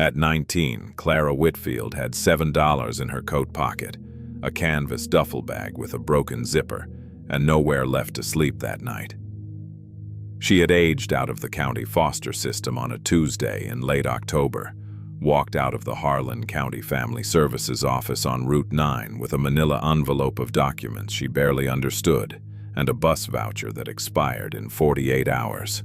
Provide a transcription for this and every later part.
At 19, Clara Whitfield had $7 in her coat pocket, a canvas duffel bag with a broken zipper, and nowhere left to sleep that night. She had aged out of the county foster system on a Tuesday in late October, walked out of the Harlan County Family Services office on Route 9 with a manila envelope of documents she barely understood and a bus voucher that expired in 48 hours.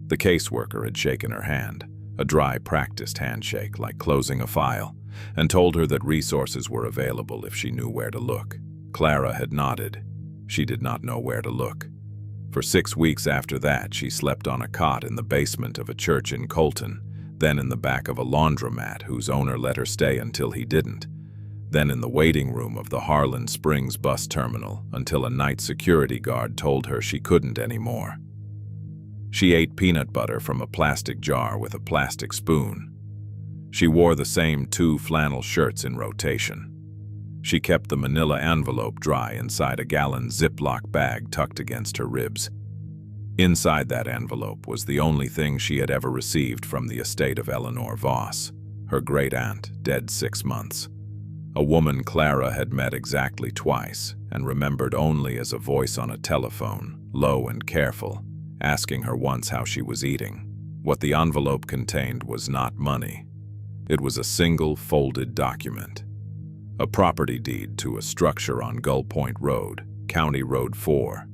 The caseworker had shaken her hand, a dry, practiced handshake like closing a file, and told her that resources were available if she knew where to look. Clara had nodded. She did not know where to look. For 6 weeks after that, she slept on a cot in the basement of a church in Colton, then in the back of a laundromat whose owner let her stay until he didn't, then in the waiting room of the Harlan Springs bus terminal until a night security guard told her she couldn't anymore. She ate peanut butter from a plastic jar with a plastic spoon. She wore the same 2 flannel shirts in rotation. She kept the manila envelope dry inside a gallon Ziploc bag tucked against her ribs. Inside that envelope was the only thing she had ever received from the estate of Eleanor Voss, her great-aunt, dead 6 months. A woman Clara had met exactly twice and remembered only as a voice on a telephone, low and careful, asking her once how she was eating. What the envelope contained was not money. It was a single folded document. A property deed to a structure on Gull Point Road, County Road 4,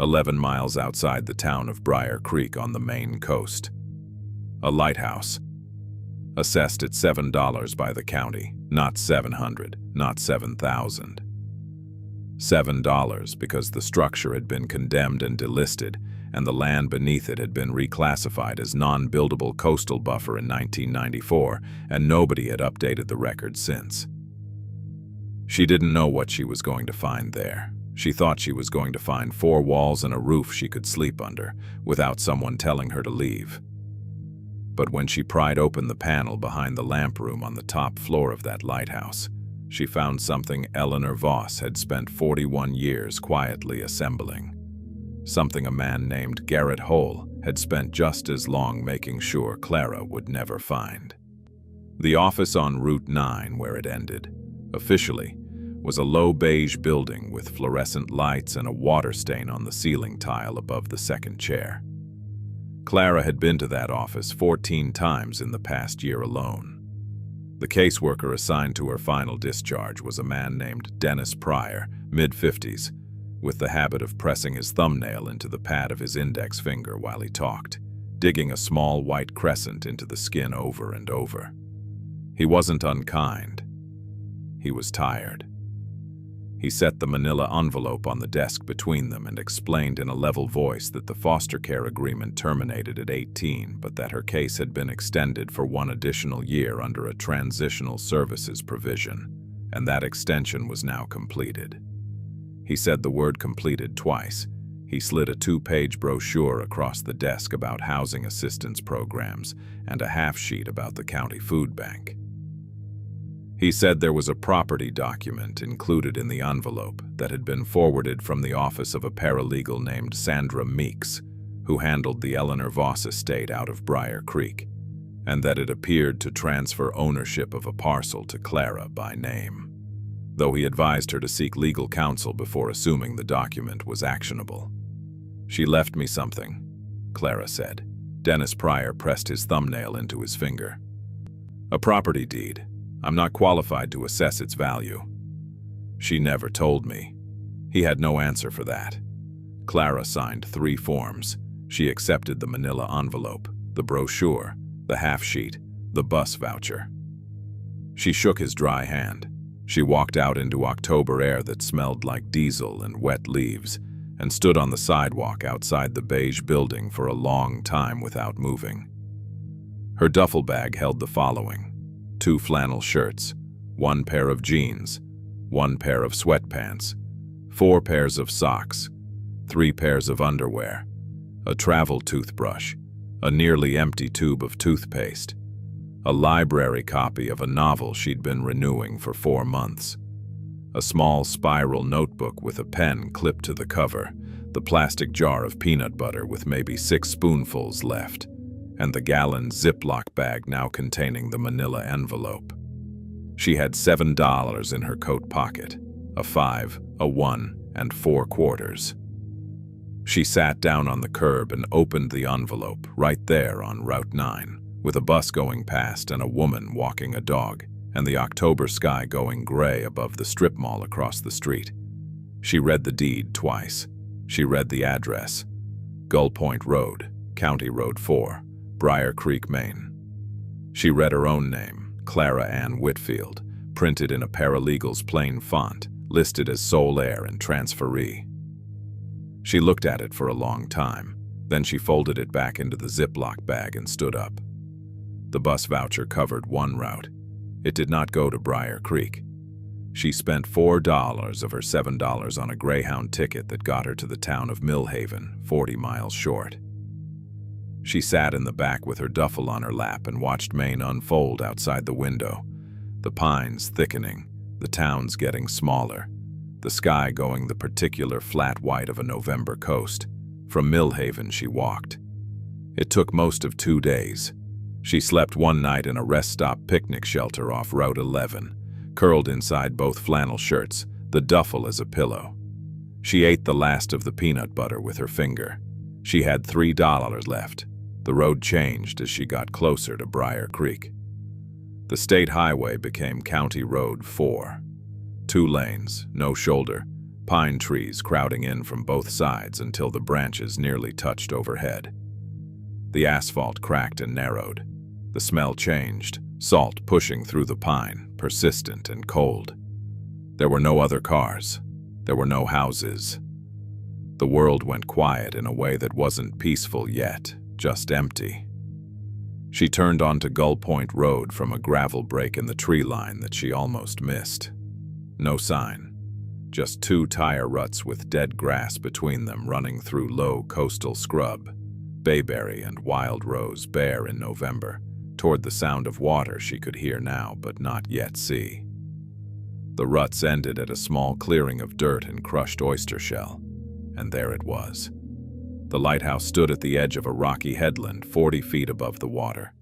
11 miles outside the town of Briar Creek on the Maine coast. A lighthouse, assessed at $7 by the county, not $700, not $7,000. $7 because the structure had been condemned and delisted, and the land beneath it had been reclassified as non-buildable coastal buffer in 1994, and nobody had updated the record since. She didn't know what she was going to find there. She thought she was going to find 4 walls and a roof she could sleep under, without someone telling her to leave. But when she pried open the panel behind the lamp room on the top floor of that lighthouse, she found something Eleanor Voss had spent 41 years quietly assembling. Something a man named Garrett Hole had spent just as long making sure Clara would never find. The office on Route 9, where it ended, officially, was a low beige building with fluorescent lights and a water stain on the ceiling tile above the second chair. Clara had been to that office 14 times in the past year alone. The caseworker assigned to her final discharge was a man named Dennis Pryor, mid-50s, with the habit of pressing his thumbnail into the pad of his index finger while he talked, digging a small white crescent into the skin over and over. He wasn't unkind. He was tired. He set the manila envelope on the desk between them and explained in a level voice that the foster care agreement terminated at 18, but that her case had been extended for 1 additional year under a transitional services provision, and that extension was now completed. He said the word completed twice. He slid a 2-page brochure across the desk about housing assistance programs and a half-sheet about the county food bank. He said there was a property document included in the envelope that had been forwarded from the office of a paralegal named Sandra Meeks, who handled the Eleanor Voss estate out of Briar Creek, and that it appeared to transfer ownership of a parcel to Clara by name, though he advised her to seek legal counsel before assuming the document was actionable. "She left me something," Clara said. Dennis Pryor pressed his thumbnail into his finger. "A property deed. I'm not qualified to assess its value." "She never told me." He had no answer for that. Clara signed 3 forms. She accepted the manila envelope, the brochure, the half-sheet, the bus voucher. She shook his dry hand. She walked out into October air that smelled like diesel and wet leaves, and stood on the sidewalk outside the beige building for a long time without moving. Her duffel bag held the following: 2 flannel shirts, 1 pair of jeans, 1 pair of sweatpants, 4 pairs of socks, 3 pairs of underwear, a travel toothbrush, a nearly empty tube of toothpaste, a library copy of a novel she'd been renewing for 4 months, a small spiral notebook with a pen clipped to the cover, the plastic jar of peanut butter with maybe 6 spoonfuls left, and the gallon Ziploc bag now containing the manila envelope. She had $7 in her coat pocket, a 5, a 1, and 4 quarters. She sat down on the curb and opened the envelope right there on Route 9, with a bus going past and a woman walking a dog, and the October sky going gray above the strip mall across the street. She read the deed twice. She read the address: Gull Point Road, County Road 4, Briar Creek, Maine. She read her own name, Clara Ann Whitfield, printed in a paralegal's plain font, listed as sole heir and transferee. She looked at it for a long time. Then she folded it back into the Ziploc bag and stood up. The bus voucher covered one route. It did not go to Briar Creek. She spent $4 of her $7 on a Greyhound ticket that got her to the town of Millhaven, 40 miles short. She sat in the back with her duffel on her lap and watched Maine unfold outside the window, the pines thickening, the towns getting smaller, the sky going the particular flat white of a November coast. From Millhaven she walked. It took most of 2 days. She slept one night in a rest stop picnic shelter off Route 11, curled inside both flannel shirts, the duffel as a pillow. She ate the last of the peanut butter with her finger. She had $3 left. The road changed as she got closer to Briar Creek. The state highway became County Road 4. 2 lanes, no shoulder, pine trees crowding in from both sides until the branches nearly touched overhead. The asphalt cracked and narrowed. The smell changed, salt pushing through the pine, persistent and cold. There were no other cars. There were no houses. The world went quiet in a way that wasn't peaceful yet, just empty. She turned onto Gull Point Road from a gravel break in the tree line that she almost missed. No sign. Just 2 tire ruts with dead grass between them running through low coastal scrub, bayberry and wild rose bare in November, toward the sound of water she could hear now but not yet see. The ruts ended at a small clearing of dirt and crushed oyster shell, and there it was. The lighthouse stood at the edge of a rocky headland 40 feet above the water.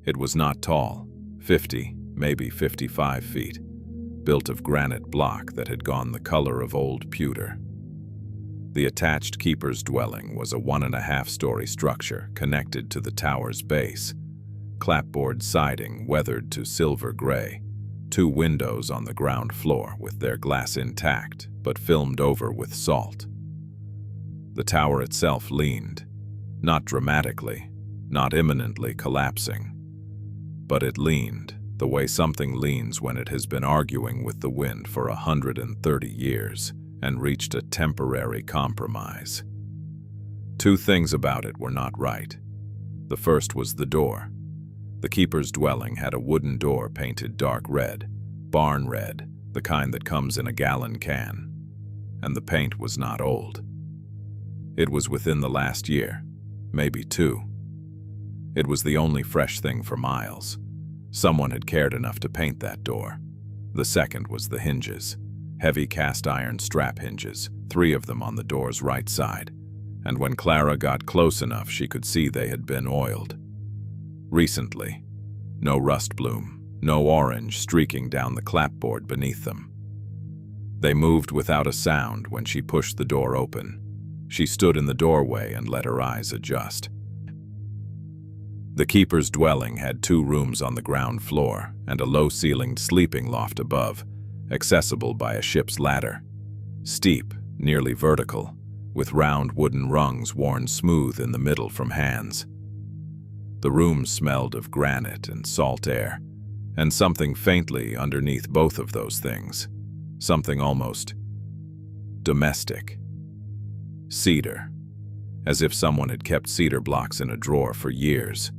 It was not tall, 50, maybe 55 feet, built of granite block that had gone the color of old pewter. The attached keeper's dwelling was a 1.5-story structure connected to the tower's base, clapboard siding weathered to silver gray, 2 windows on the ground floor with their glass intact but filmed over with salt. The tower itself leaned, not dramatically, not imminently collapsing, but it leaned the way something leans when it has been arguing with the wind for 130 years and reached a temporary compromise. 2 things about it were not right. The first was the door. The keeper's dwelling had a wooden door painted dark red, barn red, the kind that comes in a gallon can, and the paint was not old. It was within the last year, maybe 2. It was the only fresh thing for miles. Someone had cared enough to paint that door. The second was the hinges, heavy cast iron strap hinges, 3 of them on the door's right side, and when Clara got close enough she could see they had been oiled. Recently. No rust bloom, no orange streaking down the clapboard beneath them. They moved without a sound when she pushed the door open. She stood in the doorway and let her eyes adjust. The keeper's dwelling had 2 rooms on the ground floor and a low-ceilinged sleeping loft above, accessible by a ship's ladder. Steep, nearly vertical, with round wooden rungs worn smooth in the middle from hands. The room smelled of granite and salt air, and something faintly underneath both of those things, something almost domestic. Cedar. As if someone had kept cedar blocks in a drawer for years.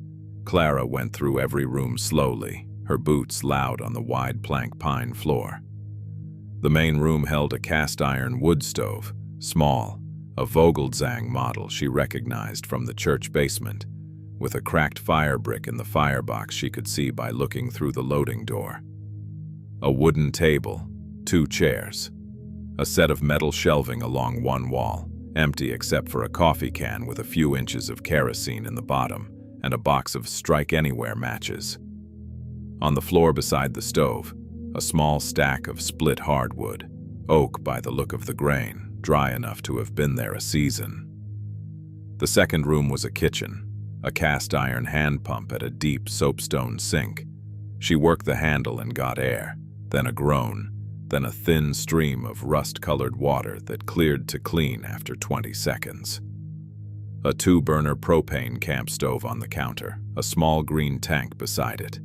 Clara went through every room slowly, her boots loud on the wide plank pine floor. The main room held a cast-iron wood stove, small, a Vogelzang model she recognized from the church basement, with a cracked fire brick in the firebox she could see by looking through the loading door. A wooden table, 2 chairs, a set of metal shelving along one wall, empty except for a coffee can with a few inches of kerosene in the bottom, and a box of strike-anywhere matches. On the floor beside the stove, a small stack of split hardwood, oak by the look of the grain, dry enough to have been there a season. The second room was a kitchen, a cast-iron hand pump at a deep soapstone sink. She worked the handle and got air, then a groan, then a thin stream of rust-colored water that cleared to clean after 20 seconds. A 2-burner propane camp stove on the counter, a small green tank beside it.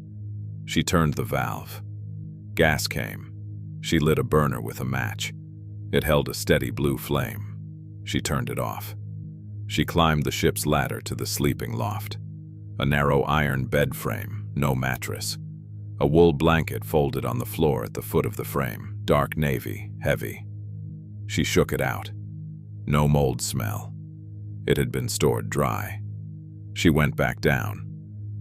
She turned the valve. Gas came. She lit a burner with a match. It held a steady blue flame. She turned it off. She climbed the ship's ladder to the sleeping loft. A narrow iron bed frame, no mattress. A wool blanket folded on the floor at the foot of the frame, dark navy, heavy. She shook it out. No mold smell. It had been stored dry. She went back down.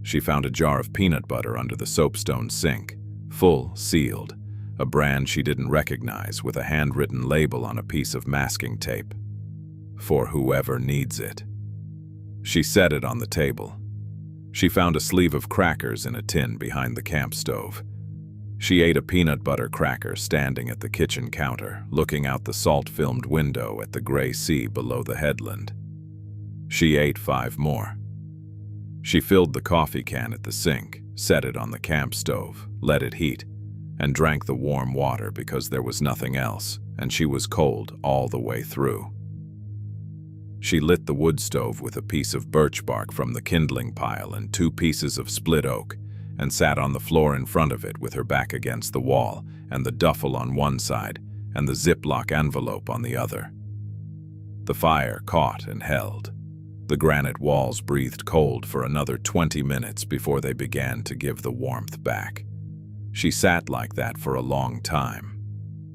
She found a jar of peanut butter under the soapstone sink, full, sealed, a brand she didn't recognize with a handwritten label on a piece of masking tape. For whoever needs it. She set it on the table. She found a sleeve of crackers in a tin behind the camp stove. She ate a peanut butter cracker standing at the kitchen counter, looking out the salt-filmed window at the gray sea below the headland. She ate 5 more. She filled the coffee can at the sink, set it on the camp stove, let it heat, and drank the warm water because there was nothing else, and she was cold all the way through. She lit the wood stove with a piece of birch bark from the kindling pile and 2 pieces of split oak, and sat on the floor in front of it with her back against the wall, and the duffel on one side, and the Ziploc envelope on the other. The fire caught and held. The granite walls breathed cold for another 20 minutes before they began to give the warmth back. She sat like that for a long time,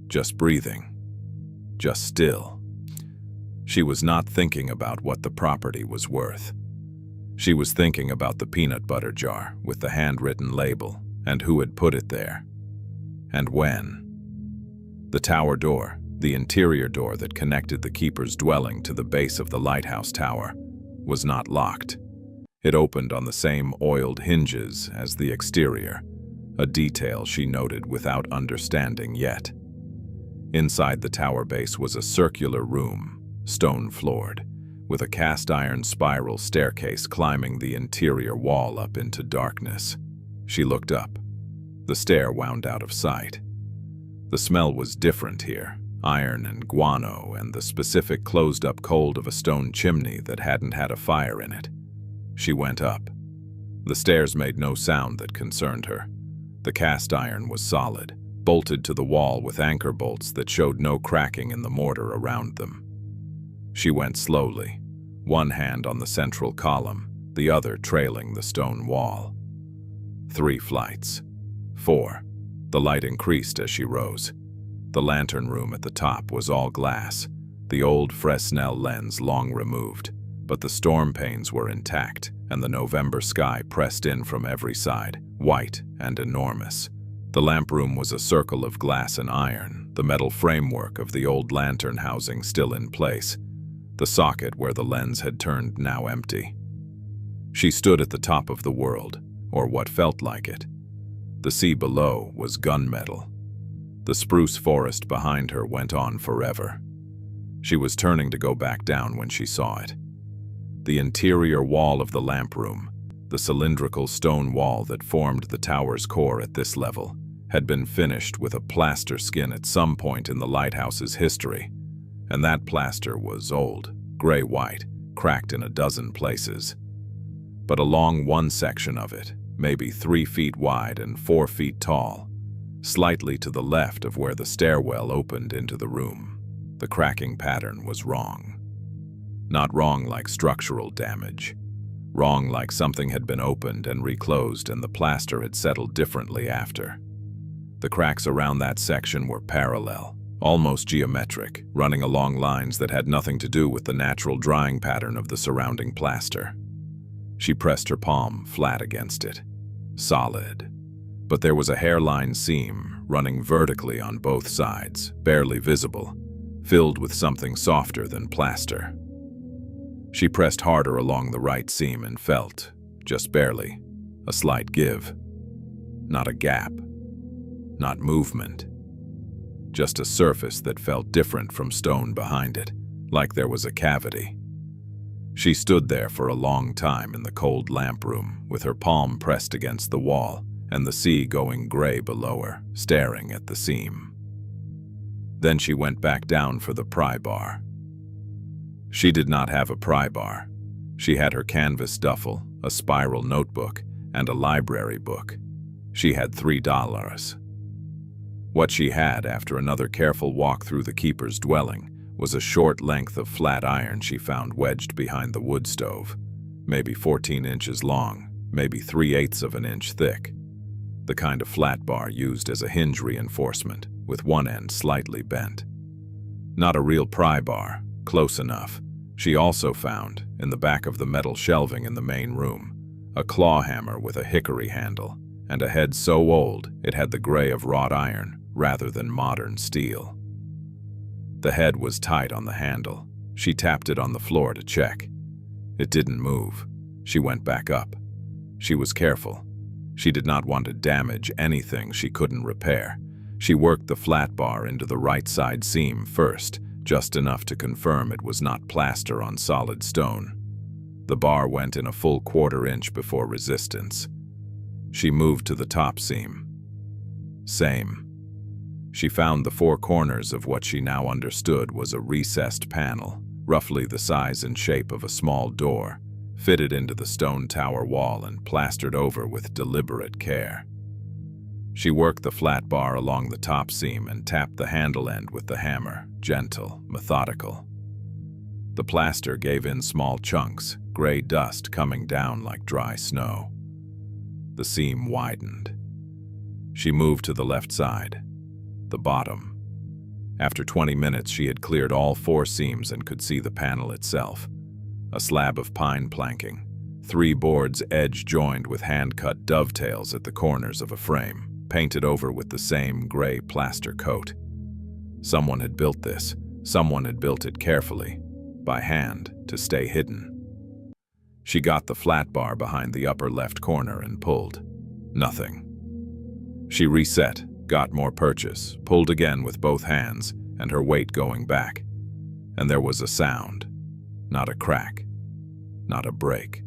just breathing, just still. She was not thinking about what the property was worth. She was thinking about the peanut butter jar with the handwritten label and who had put it there, and when. The tower door, the interior door that connected the keeper's dwelling to the base of the lighthouse tower, was not locked. It opened on the same oiled hinges as the exterior, a detail she noted without understanding yet. Inside the tower base was a circular room, stone-floored, with a cast-iron spiral staircase climbing the interior wall up into darkness. She looked up. The stair wound out of sight. The smell was different here. Iron and guano and the specific closed-up cold of a stone chimney that hadn't had a fire in it. She went up. The stairs made no sound that concerned her. The cast iron was solid, bolted to the wall with anchor bolts that showed no cracking in the mortar around them. She went slowly, one hand on the central column, the other trailing the stone wall. 3 flights. 4. The light increased as she rose. The lantern room at the top was all glass, the old Fresnel lens long removed, but the storm panes were intact, and the November sky pressed in from every side, white and enormous. The lamp room was a circle of glass and iron, the metal framework of the old lantern housing still in place, the socket where the lens had turned now empty. She stood at the top of the world, or what felt like it. The sea below was gunmetal. The spruce forest behind her went on forever. She was turning to go back down when she saw it. The interior wall of the lamp room, the cylindrical stone wall that formed the tower's core at this level, had been finished with a plaster skin at some point in the lighthouse's history, and that plaster was old, gray-white, cracked in a dozen places. But along one section of it, maybe 3 feet wide and 4 feet tall, slightly to the left of where the stairwell opened into the room, the cracking pattern was wrong. Not wrong like structural damage. Wrong like something had been opened and reclosed and the plaster had settled differently after. The cracks around that section were parallel, almost geometric, running along lines that had nothing to do with the natural drying pattern of the surrounding plaster. She pressed her palm flat against it. Solid. But there was a hairline seam running vertically on both sides, barely visible, filled with something softer than plaster. She pressed harder along the right seam and felt, just barely, a slight give. Not a gap, not movement. Just a surface that felt different from stone behind it, like there was a cavity. She stood there for a long time in the cold lamp room, with her palm pressed against the wall and the sea going gray below her, staring at the seam. Then she went back down for the pry bar. She did not have a pry bar. She had her canvas duffel, a spiral notebook, and a library book. She had $3. What she had, after another careful walk through the keeper's dwelling, was a short length of flat iron she found wedged behind the wood stove, maybe 14 inches long, maybe 3/8 of an inch thick. The kind of flat bar used as a hinge reinforcement, with one end slightly bent. Not a real pry bar, close enough. She also found, in the back of the metal shelving in the main room, a claw hammer with a hickory handle, and a head so old it had the gray of wrought iron rather than modern steel. The head was tight on the handle. She tapped it on the floor to check. It didn't move. She went back up. She was careful. She did not want to damage anything she couldn't repair. She worked the flat bar into the right side seam first, just enough to confirm it was not plaster on solid stone. The bar went in a full 1/4 inch before resistance. She moved to the top seam. Same. She found the 4 corners of what she now understood was a recessed panel, roughly the size and shape of a small door, fitted into the stone tower wall and plastered over with deliberate care. She worked the flat bar along the top seam and tapped the handle end with the hammer, gentle, methodical. The plaster gave in small chunks, gray dust coming down like dry snow. The seam widened. She moved to the left side, the bottom. After 20 minutes, she had cleared all 4 seams and could see the panel itself. A slab of pine planking, 3 boards edge-joined with hand-cut dovetails at the corners of a frame, painted over with the same gray plaster coat. Someone had built this. Someone had built it carefully, by hand, to stay hidden. She got the flat bar behind the upper left corner and pulled. Nothing. She reset, got more purchase, pulled again with both hands, and her weight going back. And there was a sound. Not a crack. Not a break.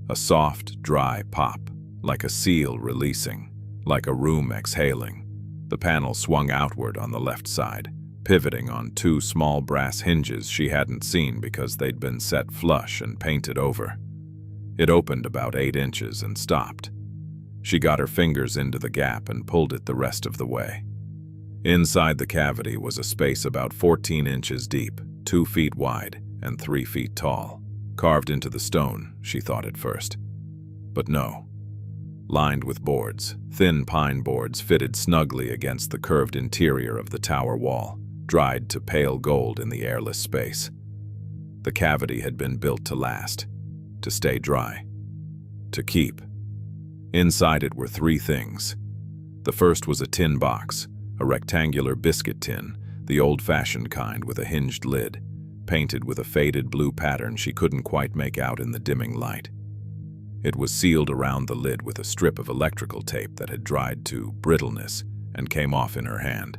A soft, dry pop, like a seal releasing, like a room exhaling. The panel swung outward on the left side, pivoting on 2 small brass hinges she hadn't seen because they'd been set flush and painted over. It opened about 8 inches and stopped. She got her fingers into the gap and pulled it the rest of the way. Inside the cavity was a space about 14 inches deep, 2 feet wide, and 3 feet tall. Carved into the stone, she thought at first. But no. Lined with boards, thin pine boards fitted snugly against the curved interior of the tower wall, dried to pale gold in the airless space. The cavity had been built to last, to stay dry, to keep. Inside it were 3 things. The first was a tin box, a rectangular biscuit tin, the old-fashioned kind with a hinged lid, painted with a faded blue pattern she couldn't quite make out in the dimming light. It was sealed around the lid with a strip of electrical tape that had dried to brittleness and came off in her hand.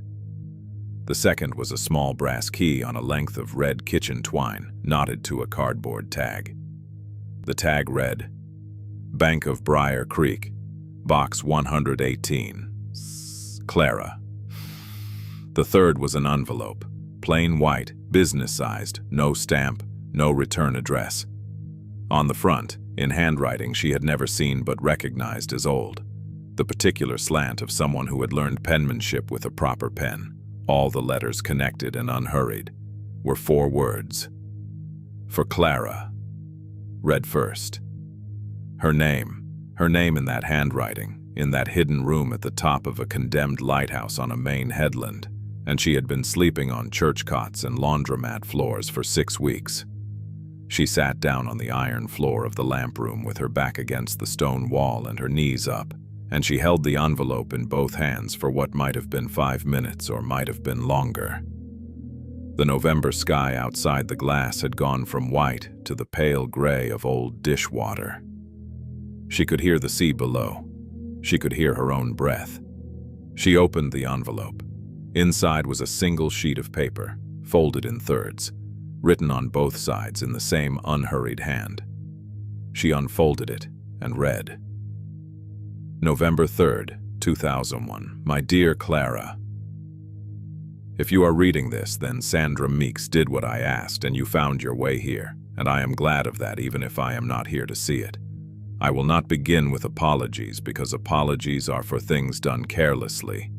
The second was a small brass key on a length of red kitchen twine, knotted to a cardboard tag. The tag read, Bank of Briar Creek, Box 118, Clara. The third was an envelope, plain white, business-sized, no stamp, no return address. On the front, in handwriting she had never seen but recognized as old, the particular slant of someone who had learned penmanship with a proper pen, all the letters connected and unhurried, were 4 words. For Clara. Read first. Her name in that handwriting, in that hidden room at the top of a condemned lighthouse on a Maine headland, and she had been sleeping on church cots and laundromat floors for 6 weeks. She sat down on the iron floor of the lamp room with her back against the stone wall and her knees up, and she held the envelope in both hands for what might have been 5 minutes or might have been longer. The November sky outside the glass had gone from white to the pale gray of old dishwater. She could hear the sea below. She could hear her own breath. She opened the envelope. Inside was a single sheet of paper, folded in thirds, written on both sides in the same unhurried hand. She unfolded it and read. November 3rd, 2001. My dear Clara. If you are reading this, then Sandra Meeks did what I asked and you found your way here, and I am glad of that even if I am not here to see it. I will not begin with apologies because apologies are for things done carelessly,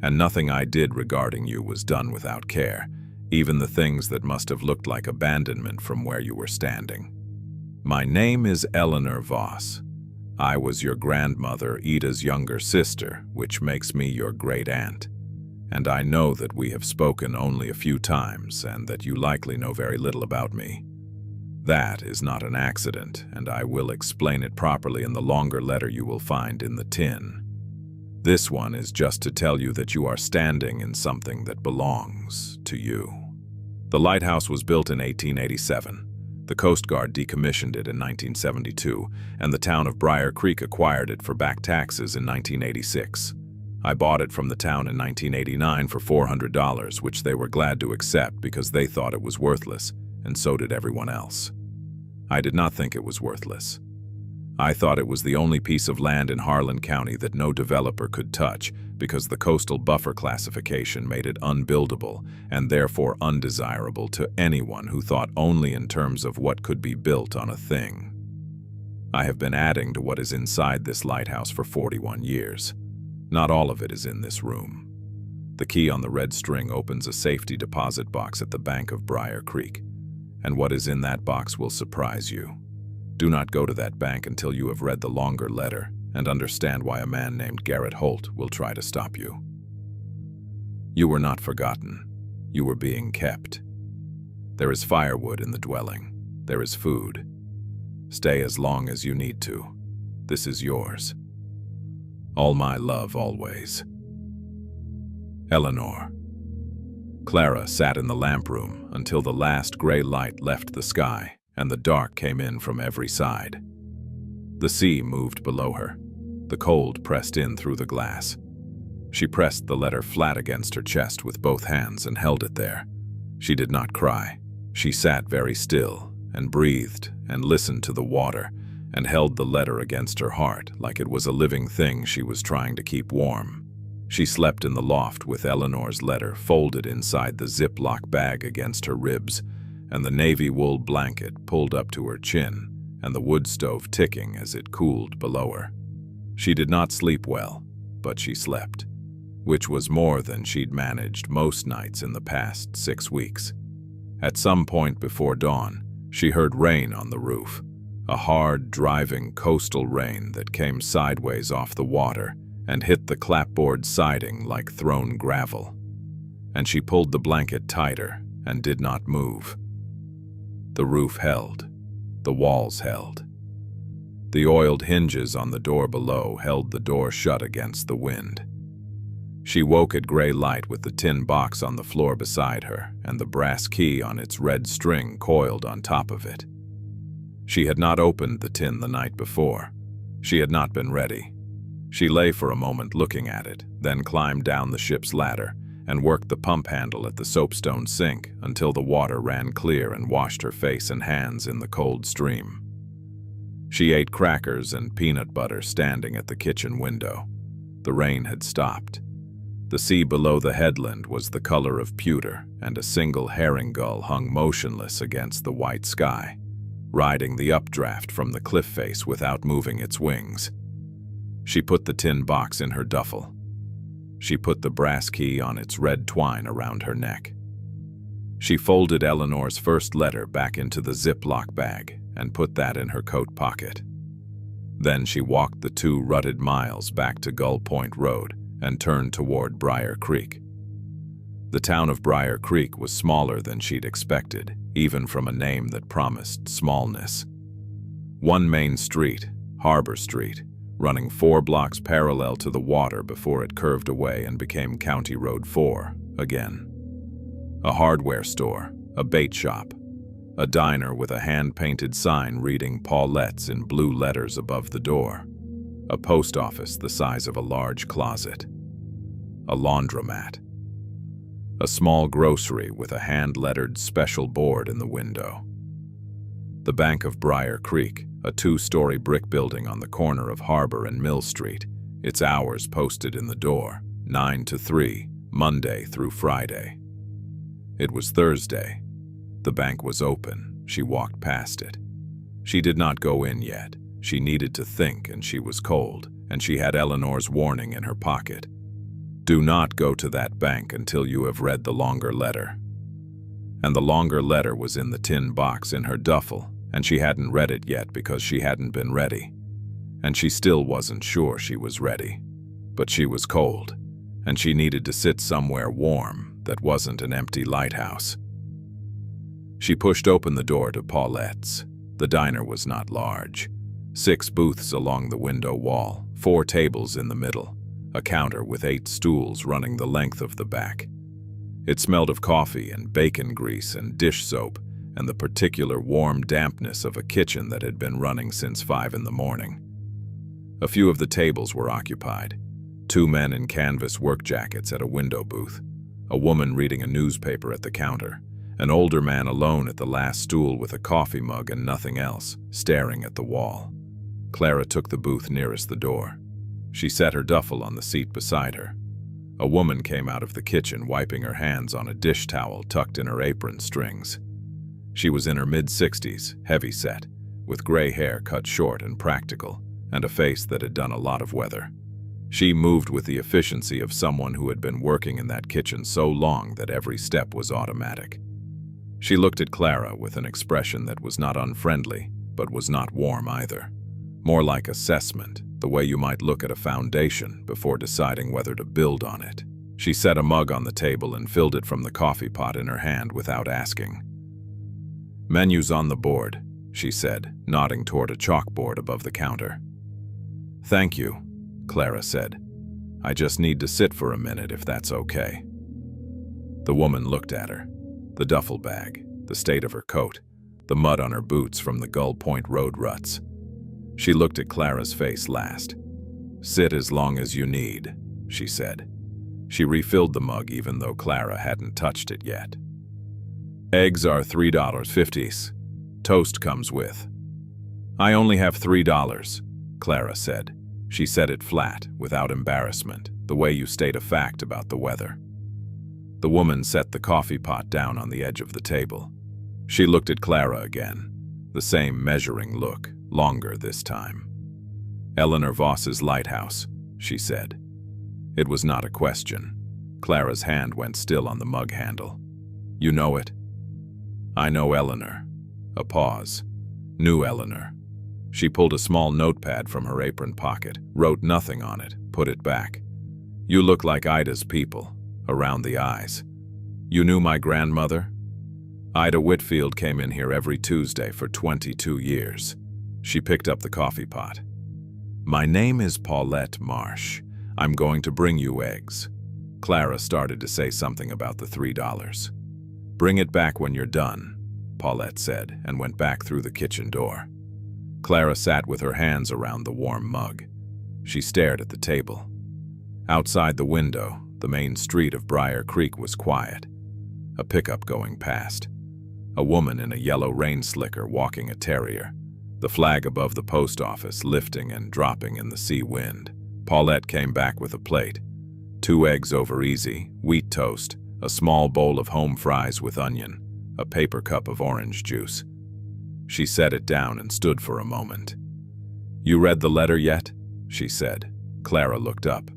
and nothing I did regarding you was done without care, even the things that must have looked like abandonment from where you were standing. My name is Eleanor Voss. I was your grandmother, Ida's younger sister, which makes me your great-aunt. And I know that we have spoken only a few times and that you likely know very little about me. That is not an accident, and I will explain it properly in the longer letter you will find in the tin. This one is just to tell you that you are standing in something that belongs to you. The lighthouse was built in 1887. The Coast Guard decommissioned it in 1972, and the town of Briar Creek acquired it for back taxes in 1986. I bought it from the town in 1989 for $400, which they were glad to accept because they thought it was worthless, and so did everyone else. I did not think it was worthless. I thought it was the only piece of land in Harlan County that no developer could touch because the coastal buffer classification made it unbuildable and therefore undesirable to anyone who thought only in terms of what could be built on a thing. I have been adding to what is inside this lighthouse for 41 years. Not all of it is in this room. The key on the red string opens a safety deposit box at the bank of Briar Creek, and what is in that box will surprise you. Do not go to that bank until you have read the longer letter and understand why a man named Garrett Holt will try to stop you. You were not forgotten. You were being kept. There is firewood in the dwelling. There is food. Stay as long as you need to. This is yours. All my love always. Eleanor. Clara sat in the lamp room until the last gray light left the sky and the dark came in from every side. The sea moved below her. The cold pressed in through the glass. She pressed the letter flat against her chest with both hands and held it there. She did not cry. She sat very still and breathed and listened to the water and held the letter against her heart like it was a living thing she was trying to keep warm. She slept in the loft with Eleanor's letter folded inside the Ziploc bag against her ribs, and the navy wool blanket pulled up to her chin, and the wood stove ticking as it cooled below her. She did not sleep well, but she slept, which was more than she'd managed most nights in the past 6 weeks. At some point before dawn, she heard rain on the roof, a hard, driving coastal rain that came sideways off the water and hit the clapboard siding like thrown gravel. And she pulled the blanket tighter and did not move. The roof held. The walls held. The oiled hinges on the door below held the door shut against the wind. She woke at gray light with the tin box on the floor beside her and the brass key on its red string coiled on top of it. She had not opened the tin the night before. She had not been ready. She lay for a moment looking at it, then climbed down the ship's ladder and worked the pump handle at the soapstone sink until the water ran clear and washed her face and hands in the cold stream. She ate crackers and peanut butter standing at the kitchen window. The rain had stopped. The sea below the headland was the color of pewter, and a single herring gull hung motionless against the white sky, riding the updraft from the cliff face without moving its wings. She put the tin box in her duffel. She put the brass key on its red twine around her neck. She folded Eleanor's first letter back into the Ziploc bag and put that in her coat pocket. Then she walked the 2 rutted miles back to Gull Point Road and turned toward Briar Creek. The town of Briar Creek was smaller than she'd expected, even from a name that promised smallness. One main street, Harbor Street, running 4 blocks parallel to the water before it curved away and became County Road 4 again. A hardware store, a bait shop, A diner with a hand-painted sign reading Paulette's in blue letters above the door. A post office the size of a large closet. A laundromat. A small grocery with a hand-lettered special board in the window. The Bank of Briar Creek, a 2-story brick building on the corner of Harbor and Mill Street, its hours posted in the door, 9 to 3, Monday through Friday. It was Thursday. The bank was open. She walked past it. She did not go in yet. She needed to think, and she was cold, and she had Eleanor's warning in her pocket. Do not go to that bank until you have read the longer letter. And the longer letter was in the tin box in her duffel, and she hadn't read it yet because she hadn't been ready. And she still wasn't sure she was ready. But she was cold, and she needed to sit somewhere warm that wasn't an empty lighthouse. She pushed open the door to Paulette's. The diner was not large. 6 booths along the window wall, 4 tables in the middle, a counter with 8 stools running the length of the back. It smelled of coffee and bacon grease and dish soap and the particular warm dampness of a kitchen that had been running since 5 in the morning. A few of the tables were occupied. 2 men in canvas work jackets at a window booth, a woman reading a newspaper at the counter, an older man alone at the last stool with a coffee mug and nothing else, staring at the wall. Clara took the booth nearest the door. She set her duffel on the seat beside her. A woman came out of the kitchen wiping her hands on a dish towel tucked in her apron strings. She was in her mid-60s, heavy-set, with gray hair cut short and practical, and a face that had done a lot of weather. She moved with the efficiency of someone who had been working in that kitchen so long that every step was automatic. She looked at Clara with an expression that was not unfriendly, but was not warm either. More like assessment, the way you might look at a foundation before deciding whether to build on it. She set a mug on the table and filled it from the coffee pot in her hand without asking. "Menus on the board," she said, nodding toward a chalkboard above the counter. "Thank you," Clara said. "I just need to sit for a minute if that's okay." The woman looked at her. The duffel bag, the state of her coat, the mud on her boots from the Gull Point road ruts. She looked at Clara's face last. "Sit as long as you need," she said. She refilled the mug even though Clara hadn't touched it yet. "Eggs are $3.50. Toast comes with." "I only have $3, Clara said. She said it flat, without embarrassment, the way you state a fact about the weather. The woman set the coffee pot down on the edge of the table. She looked at Clara again, the same measuring look, longer this time. "Eleanor Voss's Lighthouse," she said. It was not a question. Clara's hand went still on the mug handle. "You know it?" "I know Eleanor." A pause. "Knew Eleanor." She pulled a small notepad from her apron pocket, wrote nothing on it, put it back. "You look like Ida's people. Around the eyes. You knew my grandmother?" "Ida Whitfield came in here every Tuesday for 22 years. She picked up the coffee pot. "My name is Paulette Marsh. I'm going to bring you eggs." Clara started to say something about the $3. "Bring it back when you're done," Paulette said, and went back through the kitchen door. Clara sat with her hands around the warm mug. She stared at the table. Outside the window, the main street of Briar Creek was quiet. A pickup going past. A woman in a yellow rain slicker walking a terrier. The flag above the post office lifting and dropping in the sea wind. Paulette came back with a plate. 2 eggs over easy, wheat toast, a small bowl of home fries with onion, a paper cup of orange juice. She set it down and stood for a moment. "You read the letter yet?" she said. Clara looked up.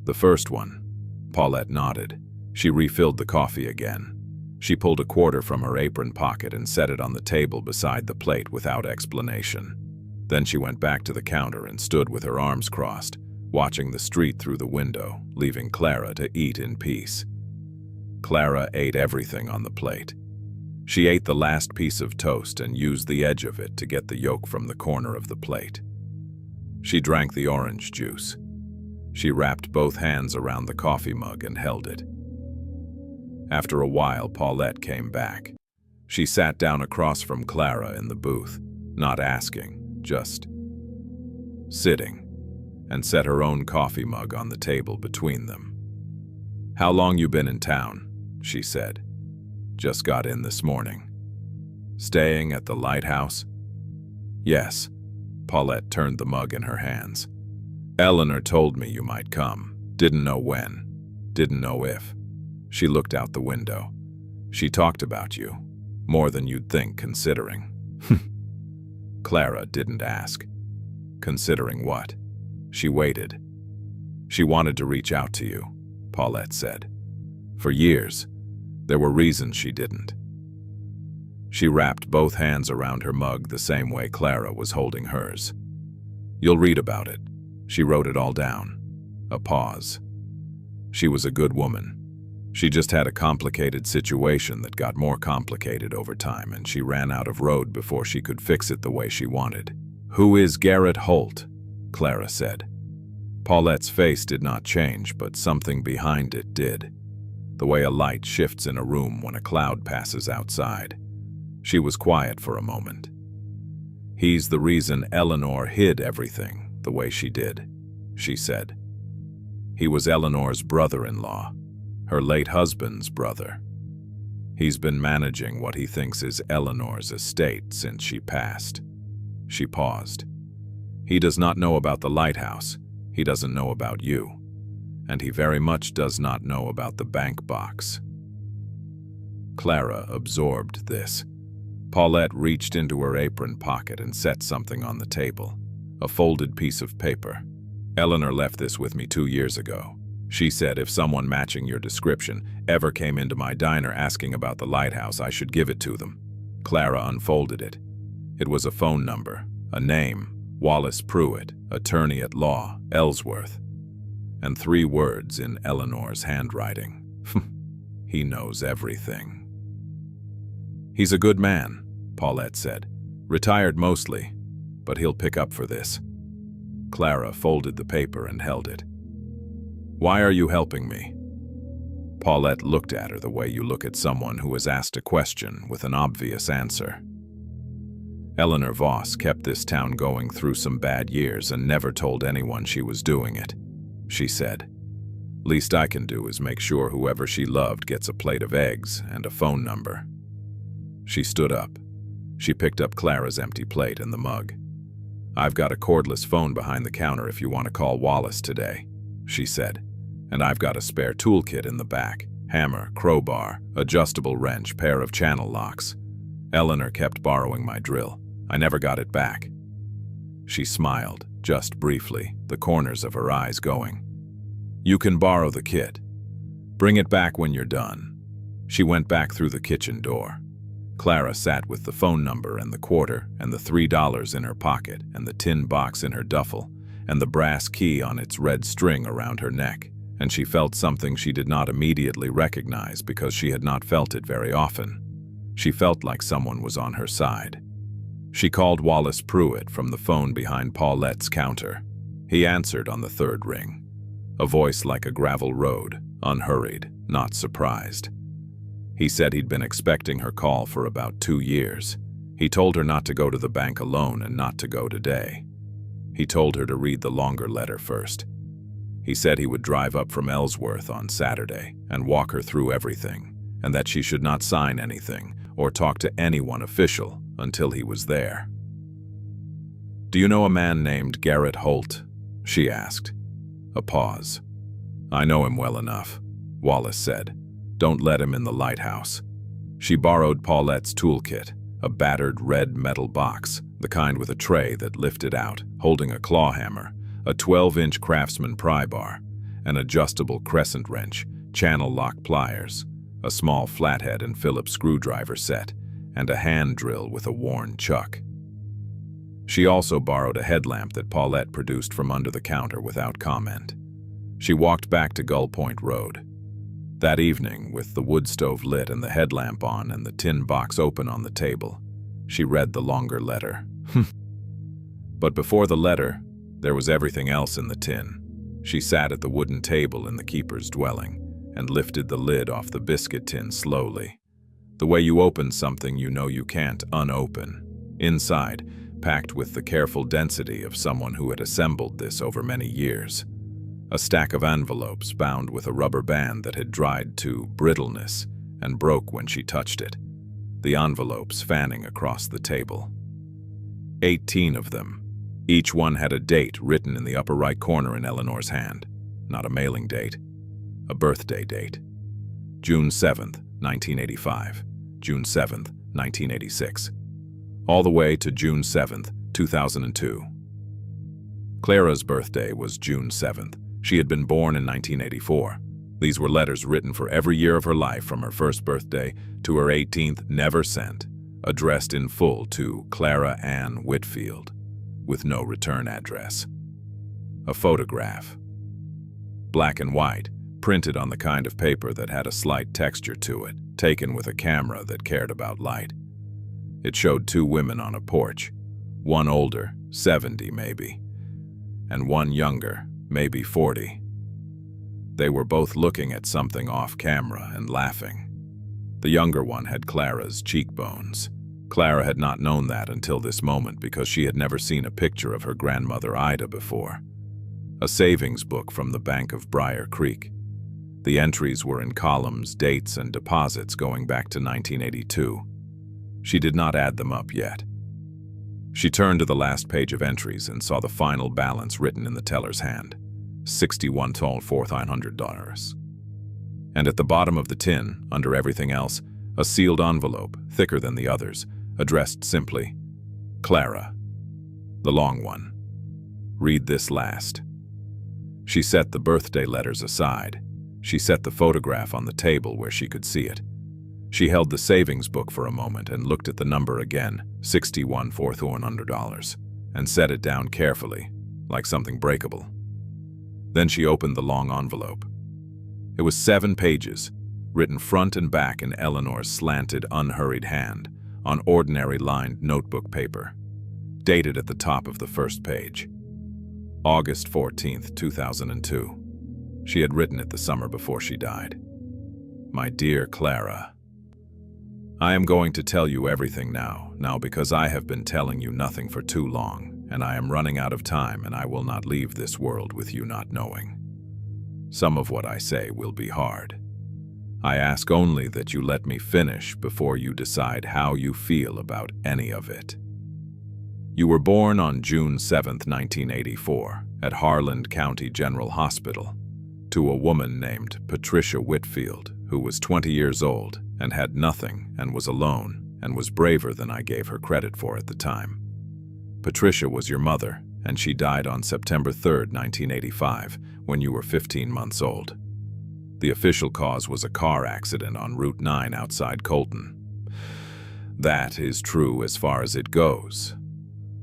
"The first one." Paulette nodded. She refilled the coffee again. She pulled a quarter from her apron pocket and set it on the table beside the plate without explanation. Then she went back to the counter and stood with her arms crossed, watching the street through the window, leaving Clara to eat in peace. Clara ate everything on the plate. She ate the last piece of toast and used the edge of it to get the yolk from the corner of the plate. She drank the orange juice. She wrapped both hands around the coffee mug and held it. After a while, Paulette came back. She sat down across from Clara in the booth, not asking, just sitting, and set her own coffee mug on the table between them. "How long you been in town?" she said. "Just got in this morning." "Staying at the Lighthouse?" "Yes." Paulette turned the mug in her hands. "Eleanor told me you might come. Didn't know when. Didn't know if." She looked out the window. "She talked about you. More than you'd think, considering." Clara didn't ask. "Considering what?" She waited. "She wanted to reach out to you," Paulette said. "For years. There were reasons she didn't." She wrapped both hands around her mug the same way Clara was holding hers. "You'll read about it." She wrote it all down. A pause. She was a good woman. She just had a complicated situation that got more complicated over time, and she ran out of road before she could fix it the way she wanted. "Who is Garrett Holt?" Clara said. Paulette's face did not change, but something behind it did. The way a light shifts in a room when a cloud passes outside. She was quiet for a moment. "He's the reason Eleanor hid everything the way she did," she said. "He was Eleanor's brother-in-law, her late husband's brother. He's been managing what he thinks is Eleanor's estate since she passed." She paused. "He does not know about the Lighthouse. He doesn't know about you. And he very much does not know about the bank box." Clara absorbed this. Paulette reached into her apron pocket and set something on the table, a folded piece of paper. "Eleanor left this with me 2 years ago. She said if someone matching your description ever came into my diner asking about the Lighthouse, I should give it to them." Clara unfolded it. It was a phone number, a name, Wallace Pruitt, attorney at law, Ellsworth, and 3 words in Eleanor's handwriting. "He knows everything." "He's a good man," Paulette said. "Retired mostly, but he'll pick up for this." Clara folded the paper and held it. "Why are you helping me?" Paulette looked at her the way you look at someone who has asked a question with an obvious answer. "Eleanor Voss kept this town going through some bad years and never told anyone she was doing it," she said. "Least I can do is make sure whoever she loved gets a plate of eggs and a phone number." She stood up. She picked up Clara's empty plate and the mug. "I've got a cordless phone behind the counter if you want to call Wallace today," she said. "And I've got a spare toolkit in the back. Hammer, crowbar, adjustable wrench, pair of channel locks. Eleanor kept borrowing my drill. I never got it back." She smiled, just briefly, the corners of her eyes going. "You can borrow the kit. Bring it back when you're done." She went back through the kitchen door. Clara sat with the phone number and the quarter and the $3 in her pocket and the tin box in her duffel and the brass key on its red string around her neck, and she felt something she did not immediately recognize because she had not felt it very often. She felt like someone was on her side. She called Wallace Pruitt from the phone behind Paulette's counter. He answered on the 3rd ring. A voice like a gravel road, unhurried, not surprised. He said he'd been expecting her call for about 2 years. He told her not to go to the bank alone and not to go today. He told her to read the longer letter first. He said he would drive up from Ellsworth on Saturday and walk her through everything, and that she should not sign anything or talk to anyone official until he was there. "Do you know a man named Garrett Holt?" she asked. A pause. "I know him well enough," Wallace said. "Don't let him in the Lighthouse." She borrowed Paulette's toolkit, a battered red metal box, the kind with a tray that lifted out, holding a claw hammer, a 12-inch Craftsman pry bar, an adjustable crescent wrench, channel lock pliers, a small flathead and Phillips screwdriver set, and a hand drill with a worn chuck. She also borrowed a headlamp that Paulette produced from under the counter without comment. She walked back to Gull Point Road. That evening, with the wood stove lit and the headlamp on and the tin box open on the table, she read the longer letter. But before the letter, there was everything else in the tin. She sat at the wooden table in the keeper's dwelling and lifted the lid off the biscuit tin slowly. The way you open something you know you can't unopen. Inside, packed with the careful density of someone who had assembled this over many years. A stack of envelopes bound with a rubber band that had dried to brittleness and broke when she touched it. The envelopes fanning across the table. 18 of them. Each one had a date written in the upper right corner in Eleanor's hand. Not a mailing date, a birthday date. June 7th, 1985. June 7th, 1986. All the way to June 7th, 2002. Clara's birthday was June 7th. She had been born in 1984. These were letters written for every year of her life from her first birthday to her 18th, never sent, addressed in full to Clara Ann Whitfield, with no return address. A photograph. Black and white, printed on the kind of paper that had a slight texture to it, taken with a camera that cared about light. It showed two women on a porch, one older, 70 maybe, and one younger, maybe 40. They were both looking at something off camera and laughing. The younger one had Clara's cheekbones. Clara had not known that until this moment because she had never seen a picture of her grandmother Ida before. A savings book from the Bank of Briar Creek. The entries were in columns, dates, and deposits going back to 1982. She did not add them up yet. She turned to the last page of entries and saw the final balance written in the teller's hand. $61,400. And at the bottom of the tin, under everything else, a sealed envelope, thicker than the others, addressed simply, Clara. The long one. Read this last. She set the birthday letters aside. She set the photograph on the table where she could see it. She held the savings book for a moment and looked at the number again, $61,400, and set it down carefully, like something breakable. Then she opened the long envelope. It was 7 pages, written front and back in Eleanor's slanted, unhurried hand, on ordinary lined notebook paper, dated at the top of the first page. August 14th, 2002. She had written it the summer before she died. My dear Clara, I am going to tell you everything now because I have been telling you nothing for too long, and I am running out of time, and I will not leave this world with you not knowing. Some of what I say will be hard. I ask only that you let me finish before you decide how you feel about any of it. You were born on June 7, 1984, at Harland County General Hospital, to a woman named Patricia Whitfield, who was 20 years old and had nothing and was alone and was braver than I gave her credit for at the time. Patricia was your mother, and she died on September 3, 1985, when you were 15 months old. The official cause was a car accident on Route 9 outside Colton. That is true as far as it goes.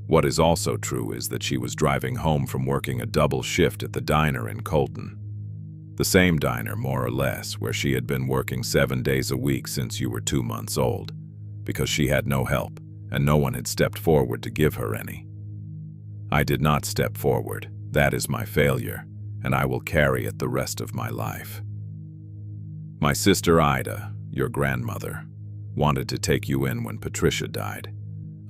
What is also true is that she was driving home from working a double shift at the diner in Colton. The same diner, more or less, where she had been working 7 days a week since you were 2 months old, because she had no help, and no one had stepped forward to give her any. I did not step forward. That is my failure, and I will carry it the rest of my life. My sister Ida, your grandmother, wanted to take you in when Patricia died.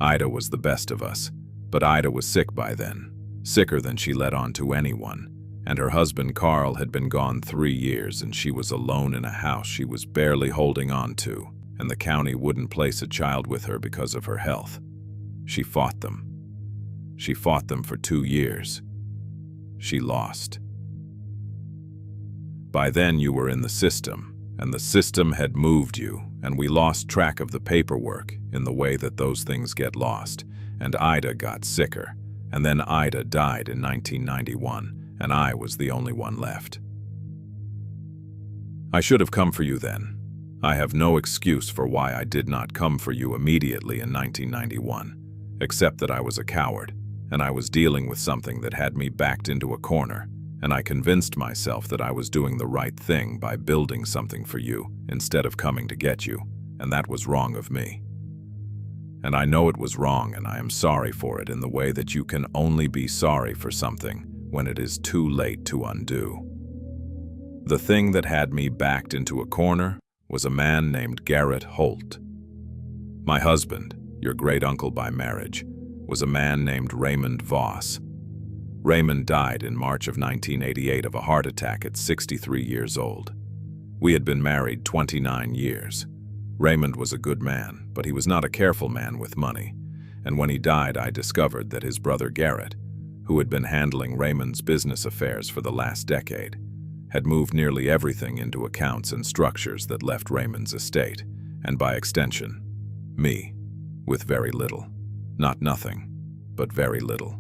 Ida was the best of us, but Ida was sick by then, sicker than she let on to anyone, and her husband Carl had been gone 3 years, and she was alone in a house she was barely holding on to, and the county wouldn't place a child with her because of her health. She fought them. She fought them for 2 years. She lost. By then you were in the system, and the system had moved you, and we lost track of the paperwork in the way that those things get lost, and Ida got sicker, and then Ida died in 1991, and I was the only one left. I should have come for you then. I have no excuse for why I did not come for you immediately in 1991, except that I was a coward, and I was dealing with something that had me backed into a corner, and I convinced myself that I was doing the right thing by building something for you instead of coming to get you, and that was wrong of me. And I know it was wrong, and I am sorry for it in the way that you can only be sorry for something when it is too late to undo. The thing that had me backed into a corner was a man named Garrett Holt. My husband, your great-uncle by marriage, was a man named Raymond Voss. Raymond died in March of 1988 of a heart attack at 63 years old. We had been married 29 years. Raymond was a good man, but he was not a careful man with money, and when he died I discovered that his brother Garrett, who had been handling Raymond's business affairs for the last decade, had moved nearly everything into accounts and structures that left Raymond's estate, and by extension, me, with very little. Not nothing, but very little.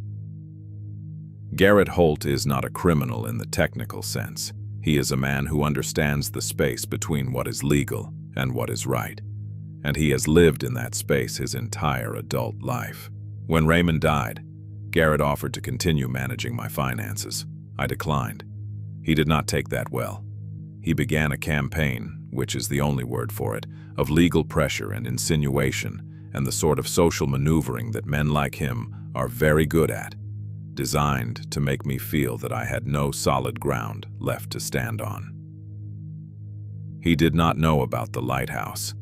Garrett Holt is not a criminal in the technical sense. He is a man who understands the space between what is legal and what is right, and he has lived in that space his entire adult life. When Raymond died, Garrett offered to continue managing my finances. I declined. He did not take that well. He began a campaign, which is the only word for it, of legal pressure and insinuation and the sort of social maneuvering that men like him are very good at, designed to make me feel that I had no solid ground left to stand on. He did not know about the Lighthouse.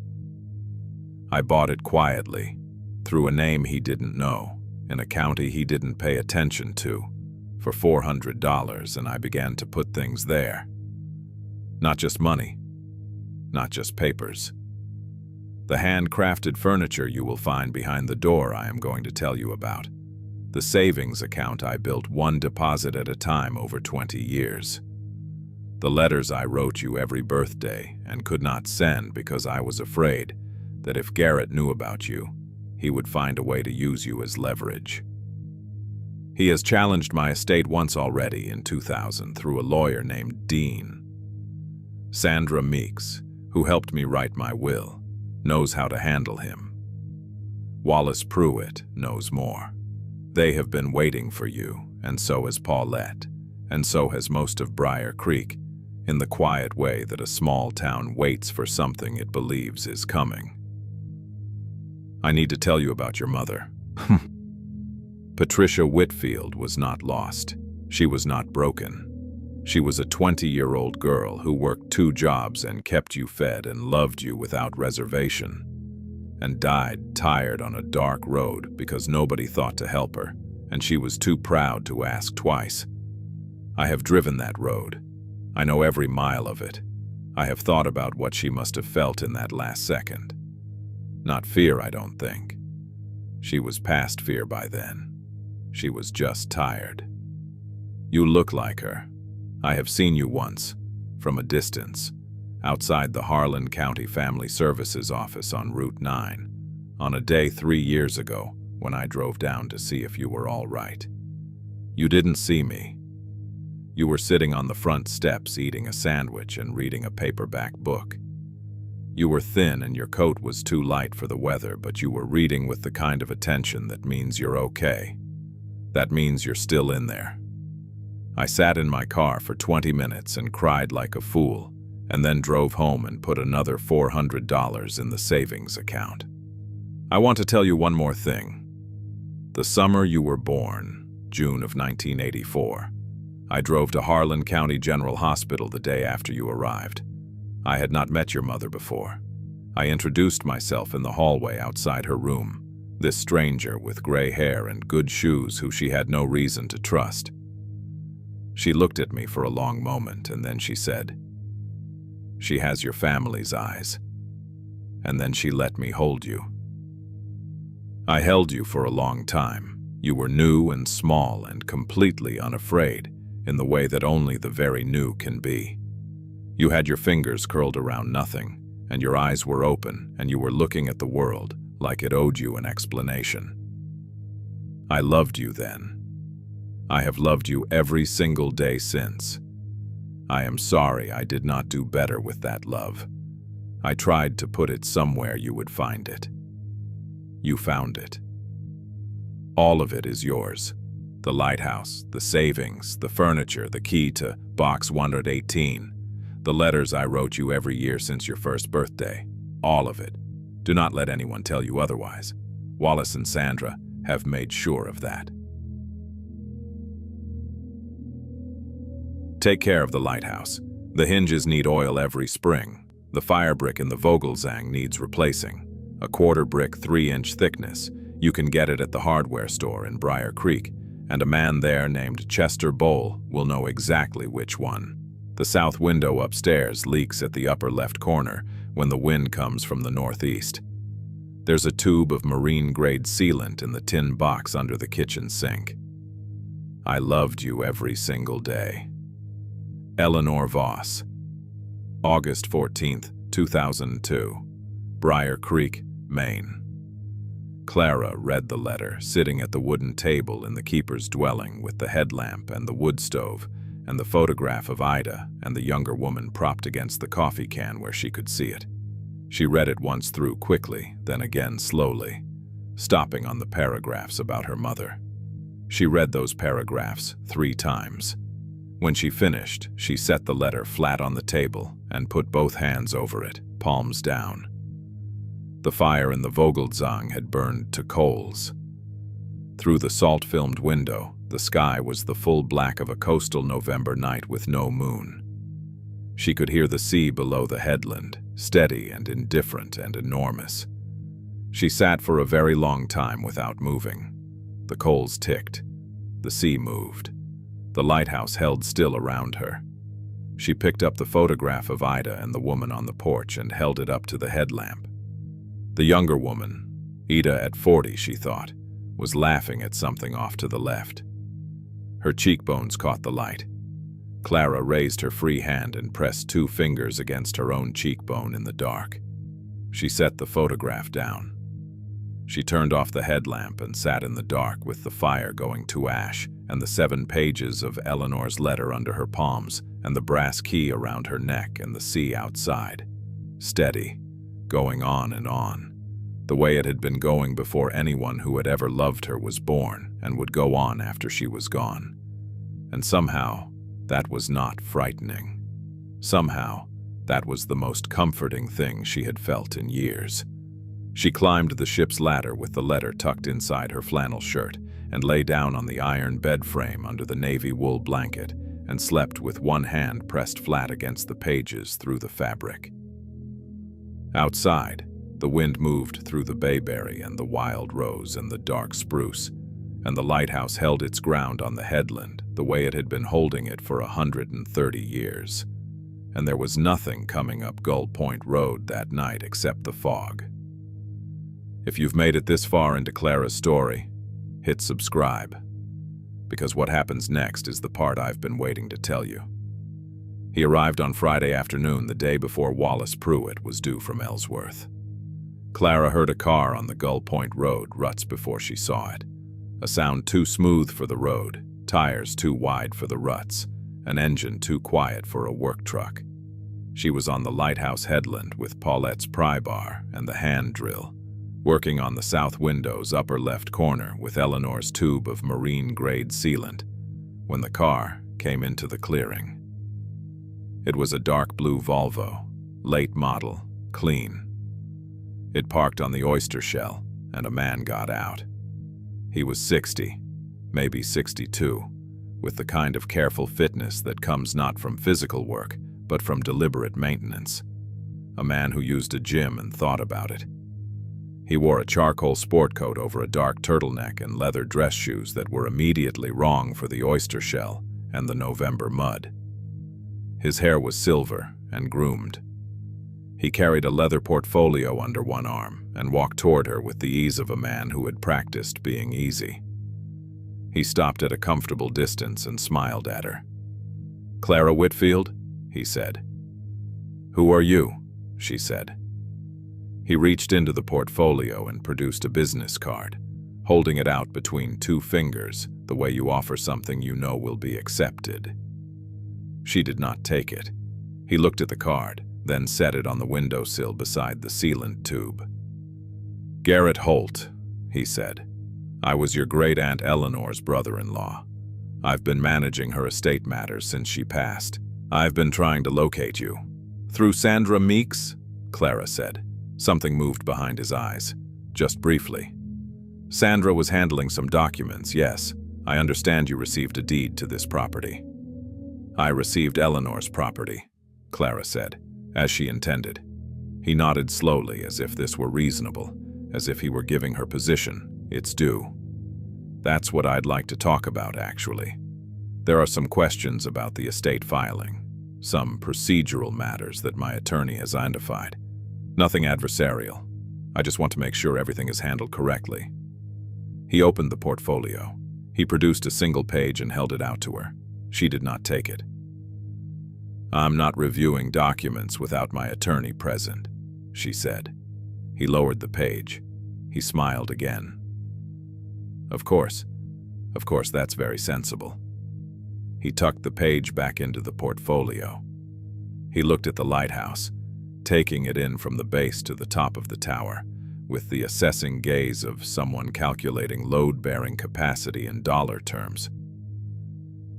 I bought it quietly, through a name he didn't know, in a county he didn't pay attention to, for $400, and I began to put things there. Not just money, not just papers. The handcrafted furniture you will find behind the door I am going to tell you about. The savings account I built one deposit at a time over 20 years. The letters I wrote you every birthday and could not send because I was afraid that if Garrett knew about you, he would find a way to use you as leverage. He has challenged my estate once already in 2000 through a lawyer named Dean. Sandra Meeks, who helped me write my will, knows how to handle him. Wallace Pruitt knows more. They have been waiting for you, and so has Paulette, and so has most of Briar Creek, in the quiet way that a small town waits for something it believes is coming. I need to tell you about your mother. Patricia Whitfield was not lost. She was not broken. She was a 20-year-old girl who worked 2 jobs and kept you fed and loved you without reservation, and died tired on a dark road because nobody thought to help her, and she was too proud to ask twice. I have driven that road. I know every mile of it. I have thought about what she must have felt in that last second. Not fear, I don't think. She was past fear by then. She was just tired. You look like her. I have seen you once, from a distance, outside the Harlan County Family Services office on Route 9, on a day 3 years ago when I drove down to see if you were all right. You didn't see me. You were sitting on the front steps eating a sandwich and reading a paperback book. You were thin and your coat was too light for the weather, but you were reading with the kind of attention that means you're okay. That means you're still in there. I sat in my car for 20 minutes and cried like a fool, and then drove home and put another $400 in the savings account. I want to tell you one more thing. The summer you were born, June of 1984, I drove to Harlan County General Hospital the day after you arrived. I had not met your mother before. I introduced myself in the hallway outside her room, this stranger with gray hair and good shoes who she had no reason to trust. She looked at me for a long moment, and then she said, "She has your family's eyes." And then she let me hold you. I held you for a long time. You were new and small and completely unafraid, in the way that only the very new can be. You had your fingers curled around nothing, and your eyes were open, and you were looking at the world like it owed you an explanation. I loved you then. I have loved you every single day since. I am sorry I did not do better with that love. I tried to put it somewhere you would find it. You found it. All of it is yours. The lighthouse, the savings, the furniture, the key to Box 118, the letters I wrote you every year since your first birthday. All of it. Do not let anyone tell you otherwise. Wallace and Sandra have made sure of that. Take care of the lighthouse. The hinges need oil every spring. The fire brick in the Vogelzang needs replacing. a quarter brick 3-inch thickness. You can get it at the hardware store in Briar Creek, and a man there named Chester Bowl will know exactly which one. The south window upstairs leaks at the upper left corner when the wind comes from the northeast. There's a tube of marine-grade sealant in the tin box under the kitchen sink. I loved you every single day. Eleanor Voss. August 14, 2002. Briar Creek, Maine. Clara read the letter, sitting at the wooden table in the keeper's dwelling with the headlamp and the wood stove and the photograph of Ida and the younger woman propped against the coffee can where she could see it. She read it once through quickly, then again slowly, stopping on the paragraphs about her mother. She read those paragraphs 3 times. When she finished, she set the letter flat on the table and put both hands over it, palms down. The fire in the Vogelzang had burned to coals. Through the salt-filmed window, the sky was the full black of a coastal November night with no moon. She could hear the sea below the headland, steady and indifferent and enormous. She sat for a very long time without moving. The coals ticked. The sea moved. The lighthouse held still around her. She picked up the photograph of Ida and the woman on the porch and held it up to the headlamp. The younger woman, Ida at 40, she thought, was laughing at something off to the left. Her cheekbones caught the light. Clara raised her free hand and pressed 2 fingers against her own cheekbone in the dark. She set the photograph down. She turned off the headlamp and sat in the dark with the fire going to ash and the 7 pages of Eleanor's letter under her palms and the brass key around her neck and the sea outside. Steady, going on and on, the way it had been going before anyone who had ever loved her was born and would go on after she was gone. And somehow, that was not frightening. Somehow, that was the most comforting thing she had felt in years. She climbed the ship's ladder with the letter tucked inside her flannel shirt and lay down on the iron bed frame under the navy wool blanket and slept with one hand pressed flat against the pages through the fabric. Outside, the wind moved through the bayberry and the wild rose and the dark spruce, and the lighthouse held its ground on the headland the way it had been holding it for 130 years. And there was nothing coming up Gull Point Road that night except the fog. If you've made it this far into Clara's story, hit subscribe, because what happens next is the part I've been waiting to tell you. He arrived on Friday afternoon, the day before Wallace Pruitt was due from Ellsworth. Clara heard a car on the Gull Point Road ruts before she saw it. A sound too smooth for the road, tires too wide for the ruts, an engine too quiet for a work truck. She was on the lighthouse headland with Paulette's pry bar and the hand drill, working on the south window's upper left corner with Eleanor's tube of marine-grade sealant, when the car came into the clearing. It was a dark blue Volvo, late model, clean. It parked on the oyster shell, and a man got out. He was 60, maybe 62, with the kind of careful fitness that comes not from physical work, but from deliberate maintenance. A man who used a gym and thought about it. He wore a charcoal sport coat over a dark turtleneck and leather dress shoes that were immediately wrong for the oyster shell and the November mud. His hair was silver and groomed. He carried a leather portfolio under one arm and walked toward her with the ease of a man who had practiced being easy. He stopped at a comfortable distance and smiled at her. "Clara Whitfield?" he said. "Who are you?" she said. He reached into the portfolio and produced a business card, holding it out between 2 fingers, the way you offer something you know will be accepted. She did not take it. He looked at the card, then set it on the windowsill beside the sealant tube. "Garrett Holt," he said. "I was your great-aunt Eleanor's brother-in-law. I've been managing her estate matters since she passed. I've been trying to locate you." "Through Sandra Meeks?" Clara said. Something moved behind his eyes, just briefly. "Sandra was handling some documents, yes. I understand you received a deed to this property." "I received Eleanor's property," Clara said, as she intended. He nodded slowly, as if this were reasonable, as if he were giving her position its due. That's what I'd like to talk about, actually. There are some questions about the estate filing, some procedural matters that my attorney has identified. Nothing adversarial. I just want to make sure everything is handled correctly. He opened the portfolio. He produced a single page and held it out to her. She did not take it. "I'm not reviewing documents without my attorney present," she said. He lowered the page. He smiled again. Of course, that's very sensible." He tucked the page back into the portfolio. He looked at the lighthouse, taking it in from the base to the top of the tower, with the assessing gaze of someone calculating load-bearing capacity in dollar terms.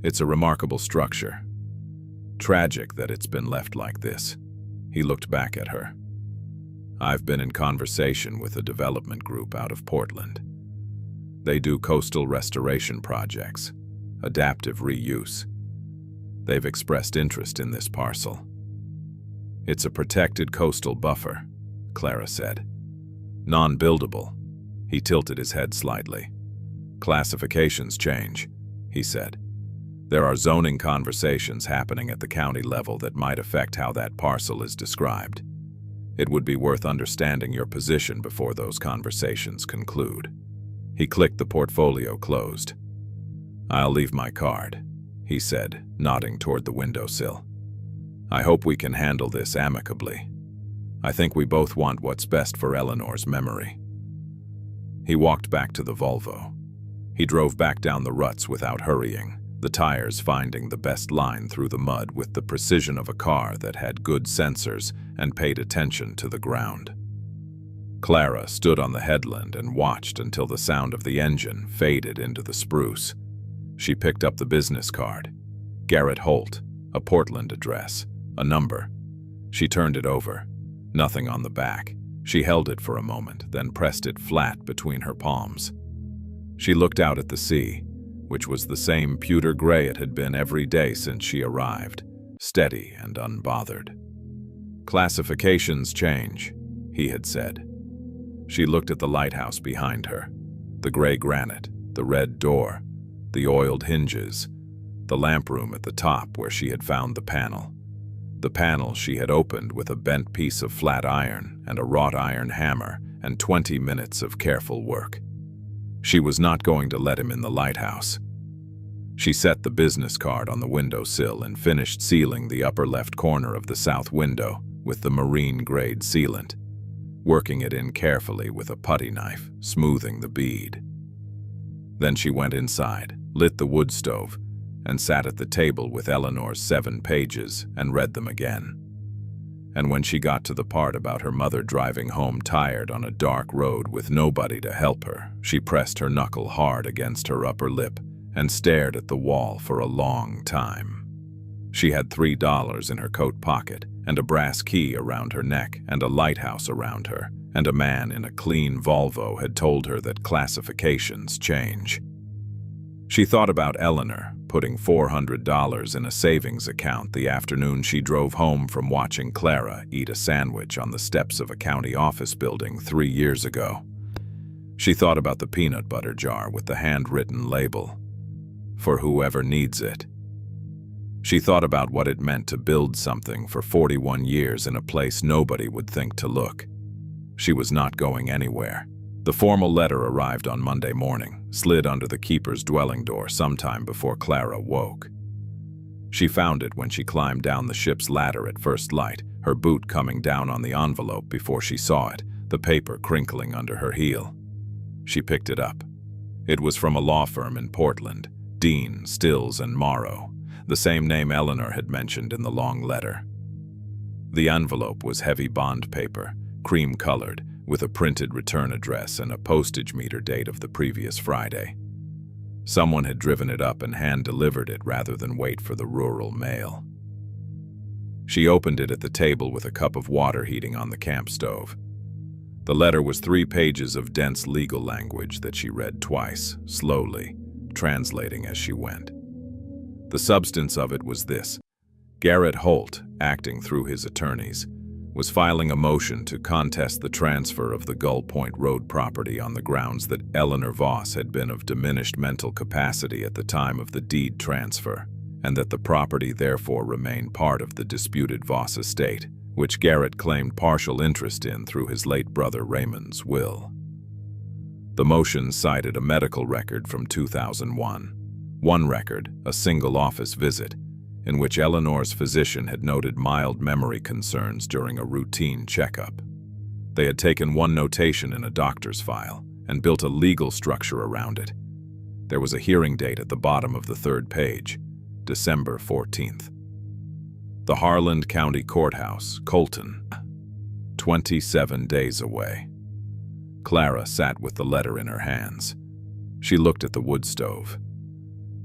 "It's a remarkable structure. Tragic that it's been left like this." He looked back at her. "I've been in conversation with a development group out of Portland. They do coastal restoration projects, adaptive reuse. They've expressed interest in this parcel." "It's a protected coastal buffer," Clara said. "Non-buildable." He tilted his head slightly. "Classifications change," he said. "There are zoning conversations happening at the county level that might affect how that parcel is described. It would be worth understanding your position before those conversations conclude." He clicked the portfolio closed. "I'll leave my card," he said, nodding toward the windowsill. "I hope we can handle this amicably. I think we both want what's best for Eleanor's memory." He walked back to the Volvo. He drove back down the ruts without hurrying, the tires finding the best line through the mud with the precision of a car that had good sensors and paid attention to the ground. Clara stood on the headland and watched until the sound of the engine faded into the spruce. She picked up the business card. Garrett Holt, a Portland address, a number. She turned it over. Nothing on the back. She held it for a moment, then pressed it flat between her palms. She looked out at the sea, which was the same pewter gray it had been every day since she arrived, steady and unbothered. "Classifications change," he had said. She looked at the lighthouse behind her, the gray granite, the red door, the oiled hinges, the lamp room at the top where she had found the panel. The panel she had opened with a bent piece of flat iron and a wrought iron hammer and 20 minutes of careful work. She was not going to let him in the lighthouse. She set the business card on the windowsill and finished sealing the upper left corner of the south window with the marine-grade sealant, working it in carefully with a putty knife, smoothing the bead. Then she went inside, lit the wood stove, and sat at the table with Eleanor's 7 pages and read them again. And when she got to the part about her mother driving home tired on a dark road with nobody to help her, she pressed her knuckle hard against her upper lip and stared at the wall for a long time. She had $3 in her coat pocket, and a brass key around her neck, and a lighthouse around her, and a man in a clean Volvo had told her that classifications change. She thought about Eleanor putting $400 in a savings account the afternoon she drove home from watching Clara eat a sandwich on the steps of a county office building 3 years ago. She thought about the peanut butter jar with the handwritten label, "For whoever needs it." She thought about what it meant to build something for 41 years in a place nobody would think to look. She was not going anywhere. The formal letter arrived on Monday morning, slid under the keeper's dwelling door sometime before Clara woke. She found it when she climbed down the ship's ladder at first light, her boot coming down on the envelope before she saw it, the paper crinkling under her heel. She picked it up. It was from a law firm in Portland, Dean, Stills and Morrow, the same name Eleanor had mentioned in the long letter. The envelope was heavy bond paper, cream-colored, with a printed return address and a postage meter date of the previous Friday. Someone had driven it up and hand-delivered it rather than wait for the rural mail. She opened it at the table with a cup of water heating on the camp stove. The letter was 3 pages of dense legal language that she read twice, slowly, translating as she went. The substance of it was this: Garrett Holt, acting through his attorneys, was filing a motion to contest the transfer of the Gull Point Road property on the grounds that Eleanor Voss had been of diminished mental capacity at the time of the deed transfer, and that the property therefore remained part of the disputed Voss estate, which Garrett claimed partial interest in through his late brother Raymond's will. The motion cited a medical record from 2001. One record, a single office visit, in which Eleanor's physician had noted mild memory concerns during a routine checkup. They had taken one notation in a doctor's file and built a legal structure around it. There was a hearing date at the bottom of the third page, December 14th. The Harland County Courthouse, Colton. 27 days away. Clara sat with the letter in her hands. She looked at the wood stove.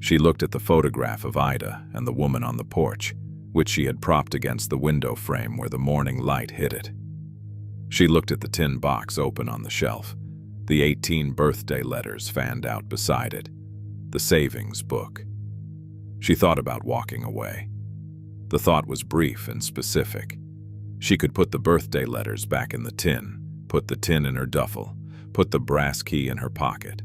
She looked at the photograph of Ida and the woman on the porch, which she had propped against the window frame where the morning light hit it. She looked at the tin box open on the shelf, the 18 birthday letters fanned out beside it, the savings book. She thought about walking away. The thought was brief and specific. She could put the birthday letters back in the tin, put the tin in her duffel, put the brass key in her pocket,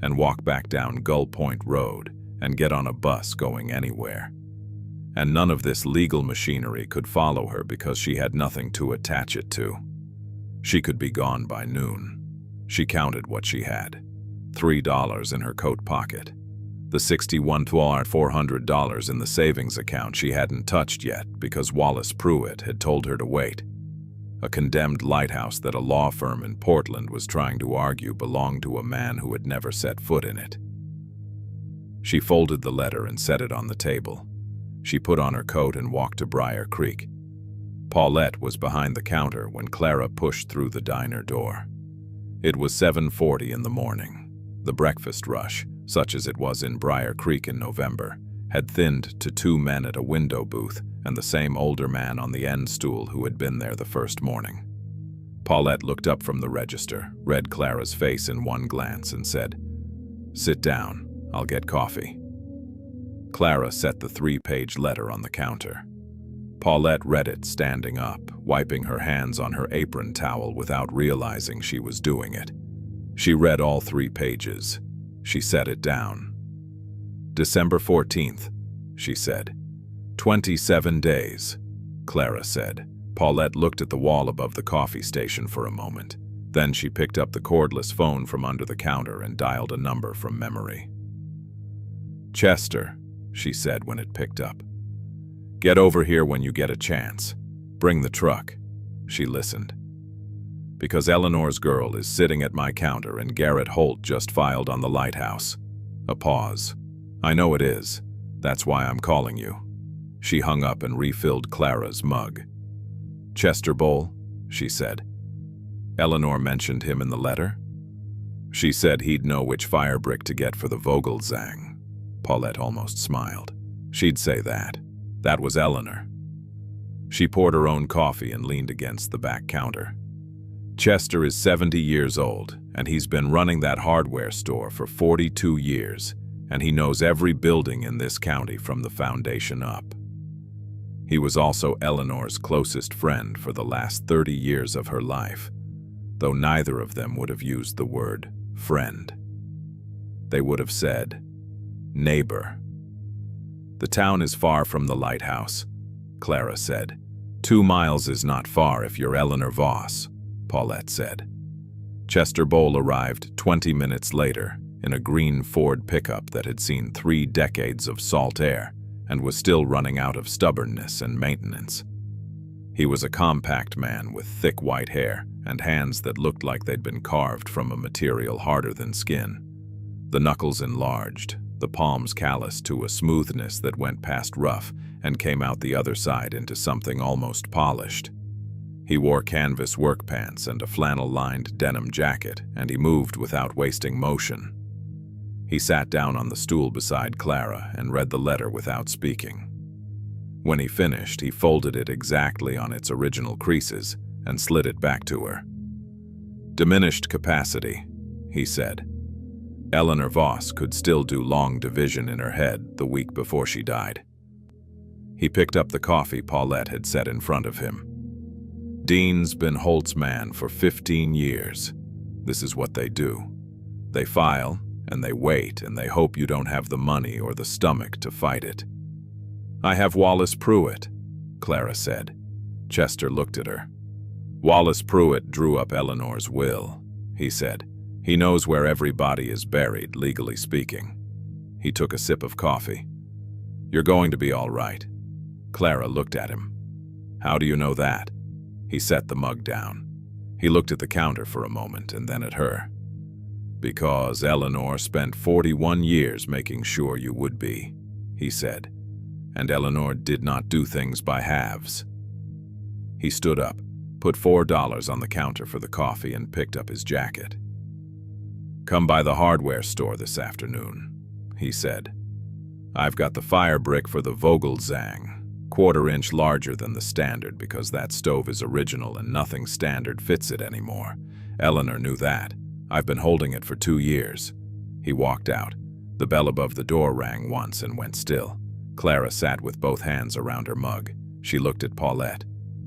and walk back down Gull Point Road and get on a bus going anywhere. And none of this legal machinery could follow her because she had nothing to attach it to. She could be gone by noon. She counted what she had. $3 in her coat pocket. The $400 in the savings account she hadn't touched yet because Wallace Pruitt had told her to wait. A condemned lighthouse that a law firm in Portland was trying to argue belonged to a man who had never set foot in it. She folded the letter and set it on the table. She put on her coat and walked to Briar Creek. Paulette was behind the counter when Clara pushed through the diner door. It was 7:40 in the morning. The breakfast rush, such as it was in Briar Creek in November, had thinned to 2 men at a window booth and the same older man on the end stool who had been there the first morning. Paulette looked up from the register, read Clara's face in one glance, and said, "Sit down, I'll get coffee." Clara set the 3-page letter on the counter. Paulette read it standing up, wiping her hands on her apron towel without realizing she was doing it. She read all 3 pages. She set it down. "December 14th, she said. 27 days, Clara said. Paulette looked at the wall above the coffee station for a moment. Then she picked up the cordless phone from under the counter and dialed a number from memory. "Chester," she said when it picked up. "Get over here when you get a chance. Bring the truck." She listened. "Because Eleanor's girl is sitting at my counter and Garrett Holt just filed on the Lighthouse." A pause. "I know it is. That's why I'm calling you." She hung up and refilled Clara's mug. "Chester Bowl," she said. "Eleanor mentioned him in the letter?" "She said he'd know which fire brick to get for the Vogelzang." Paulette almost smiled. "She'd say that. That was Eleanor." She poured her own coffee and leaned against the back counter. "Chester is 70 years old, and he's been running that hardware store for 42 years, and he knows every building in this county from the foundation up. He was also Eleanor's closest friend for the last 30 years of her life, though neither of them would have used the word friend. They would have said neighbor. "The town is far from the lighthouse," Clara said. 2 miles is not far if you're Eleanor Voss," Paulette said. Chester Bowl arrived 20 minutes later in a green Ford pickup that had seen 3 decades of salt air and was still running out of stubbornness and maintenance. He was a compact man with thick white hair and hands that looked like they'd been carved from a material harder than skin. The knuckles enlarged, the palms calloused to a smoothness that went past rough and came out the other side into something almost polished. He wore canvas work pants and a flannel-lined denim jacket, and he moved without wasting motion. He sat down on the stool beside Clara and read the letter without speaking. When he finished, he folded it exactly on its original creases and slid it back to her. "Diminished capacity," he said. Eleanor Voss could still do long division in her head the week before she died. He picked up the coffee Paulette had set in front of him. Dean's been Holt's man for 15 years. This is what they do. They file, and they wait, and they hope you don't have the money or the stomach to fight it. "I have Wallace Pruitt," Clara said. Chester looked at her. "Wallace Pruitt drew up Eleanor's will," he said. "He knows where every body is buried, legally speaking." He took a sip of coffee. "You're going to be all right." Clara looked at him. "How do you know that?" He set the mug down. He looked at the counter for a moment and then at her. "Because Eleanor spent 41 years making sure you would be," he said. "And Eleanor did not do things by halves." He stood up, put $4 on the counter for the coffee, and picked up his jacket. "Come by the hardware store this afternoon," he said. "I've got the fire brick for the Vogelzang, 1/4 inch larger than the standard because that stove is original and nothing standard fits it anymore. Eleanor knew that. I've been holding it for 2 years. He walked out. The bell above the door rang once and went still. Clara sat with both hands around her mug. She looked at Paulette.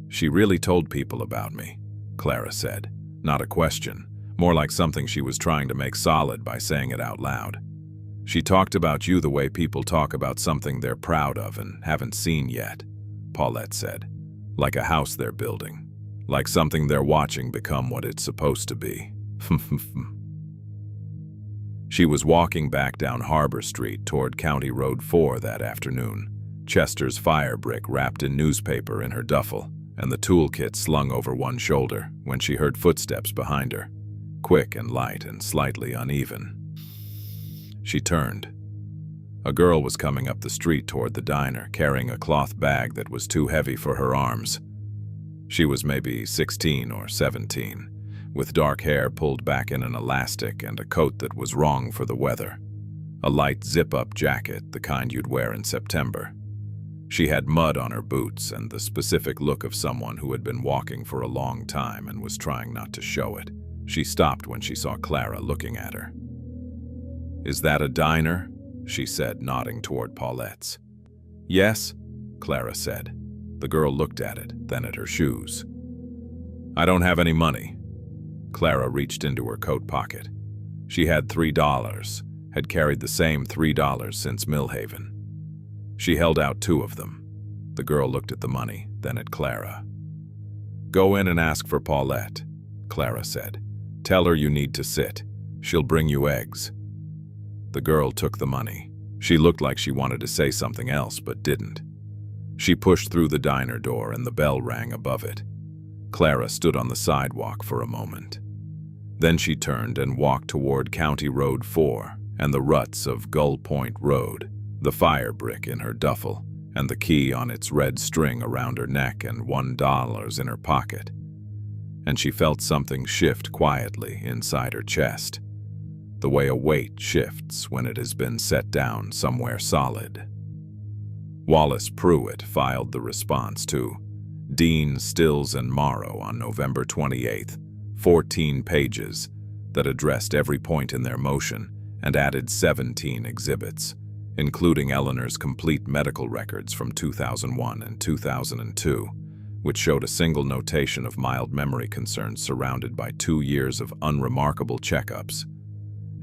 "She really told people about me," Clara said. Not a question, more like something she was trying to make solid by saying it out loud. "She talked about you the way people talk about something they're proud of and haven't seen yet," Paulette said. "Like a house they're building. Like something they're watching become what it's supposed to be." She was walking back down Harbor Street toward County Road 4 that afternoon, Chester's fire brick wrapped in newspaper in her duffel, and the toolkit slung over one shoulder, when she heard footsteps behind her, quick and light and slightly uneven. She turned. A girl was coming up the street toward the diner, carrying a cloth bag that was too heavy for her arms. She was maybe 16 or 17, with dark hair pulled back in an elastic and a coat that was wrong for the weather. A light zip-up jacket, the kind you'd wear in September. She had mud on her boots and the specific look of someone who had been walking for a long time and was trying not to show it. She stopped when she saw Clara looking at her. "Is that a diner?" she said, nodding toward Paulette's. "Yes," Clara said. The girl looked at it, then at her shoes. "I don't have any money." Clara reached into her coat pocket. She had $3, had carried the same $3 since Millhaven. She held out 2 of them. The girl looked at the money, then at Clara. "Go in and ask for Paulette," Clara said. "Tell her you need to sit. She'll bring you eggs." The girl took the money. She looked like she wanted to say something else, but didn't. She pushed through the diner door and the bell rang above it. Clara stood on the sidewalk for a moment. Then she turned and walked toward County Road 4 and the ruts of Gull Point Road, the fire brick in her duffel, and the key on its red string around her neck and $1 in her pocket. And she felt something shift quietly inside her chest, the way a weight shifts when it has been set down somewhere solid. Wallace Pruitt filed the response to Dean, Stills, and Morrow on November 28th, 14 pages that addressed every point in their motion and added 17 exhibits, including Eleanor's complete medical records from 2001 and 2002, which showed a single notation of mild memory concerns surrounded by 2 years of unremarkable checkups,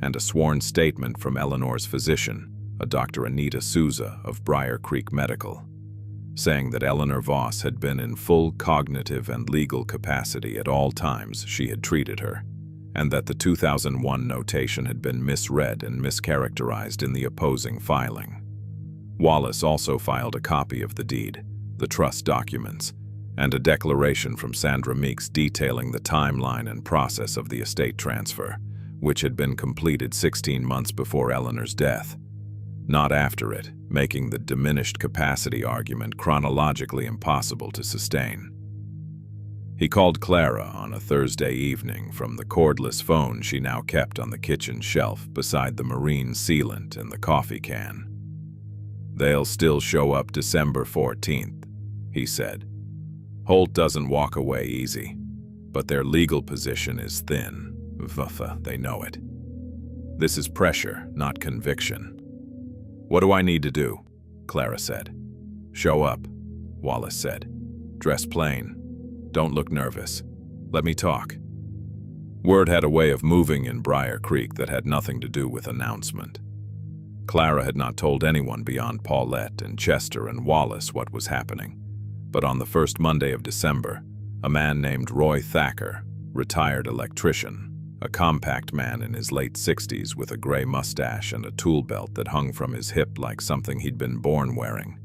and a sworn statement from Eleanor's physician, a Dr. Anita Souza of Briar Creek Medical, saying that Eleanor Voss had been in full cognitive and legal capacity at all times she had treated her, and that the 2001 notation had been misread and mischaracterized in the opposing filing. Wallace also filed a copy of the deed, the trust documents, and a declaration from Sandra Meeks detailing the timeline and process of the estate transfer, which had been completed 16 months before Eleanor's death, not after it, making the diminished capacity argument chronologically impossible to sustain. He called Clara on a Thursday evening from the cordless phone she now kept on the kitchen shelf beside the marine sealant and the coffee can. "They'll still show up December 14th, he said. "Holt doesn't walk away easy, but their legal position is thin. They know it. This is pressure, not conviction." "What do I need to do?" Clara said. "Show up," Wallace said. "Dress plain. Don't look nervous. Let me talk." Word had a way of moving in Briar Creek that had nothing to do with announcement. Clara had not told anyone beyond Paulette and Chester and Wallace what was happening. But on the first Monday of December, a man named Roy Thacker, retired electrician, a compact man in his late 60s with a gray mustache and a tool belt that hung from his hip like something he'd been born wearing,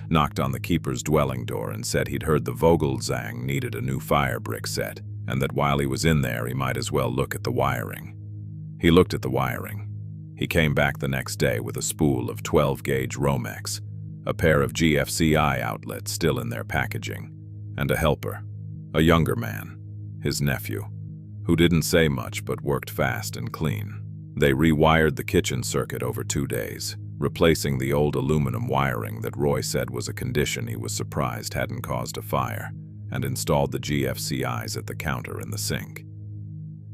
knocked on the keeper's dwelling door and said he'd heard the Vogelzang needed a new fire brick set, and that while he was in there he might as well look at the wiring. He looked at the wiring. He came back the next day with a spool of 12-gauge Romex, a pair of GFCI outlets still in their packaging, and a helper, a younger man, his nephew, who didn't say much but worked fast and clean. They rewired the kitchen circuit over 2 days, replacing the old aluminum wiring that Roy said was a condition he was surprised hadn't caused a fire, and installed the GFCIs at the counter in the sink.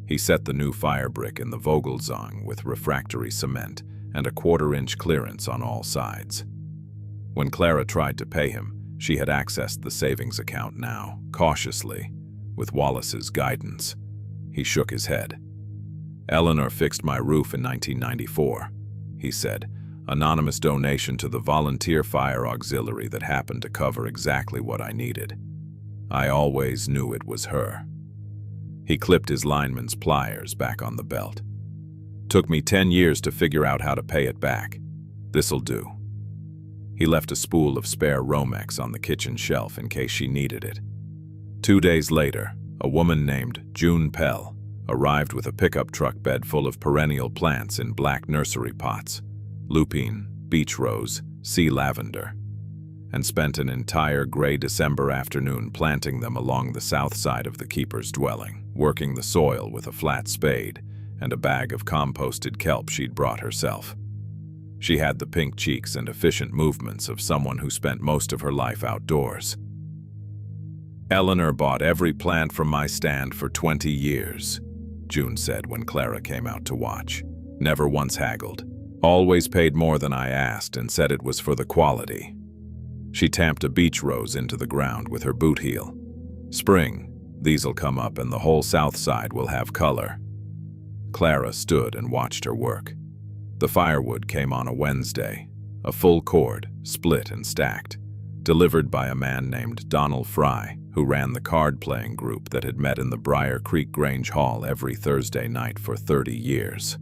He set the new fire brick in the Vogelzang with refractory cement and a 1/4-inch clearance on all sides. When Clara tried to pay him, she had accessed the savings account now, cautiously, with Wallace's guidance. He shook his head. "Eleanor fixed my roof in 1994, he said, anonymous donation to the volunteer fire auxiliary that happened to cover exactly what I needed. I always knew it was her." He clipped his lineman's pliers back on the belt. "Took me 10 years to figure out how to pay it back. This'll do." He left a spool of spare Romex on the kitchen shelf in case she needed it. 2 days later, a woman named June Pell arrived with a pickup truck bed full of perennial plants in black nursery pots, lupine, beach rose, sea lavender, and spent an entire gray December afternoon planting them along the south side of the keeper's dwelling, working the soil with a flat spade and a bag of composted kelp she'd brought herself. She had the pink cheeks and efficient movements of someone who spent most of her life outdoors. "Eleanor bought every plant from my stand for 20 years, June said when Clara came out to watch. "Never once haggled. Always paid more than I asked and said it was for the quality." She tamped a beach rose into the ground with her boot heel. "Spring, these'll come up and the whole south side will have color." Clara stood and watched her work. The firewood came on a Wednesday, a full cord, split and stacked, delivered by a man named Donald Fry, who ran the card-playing group that had met in the Briar Creek Grange Hall every Thursday night for 30 years.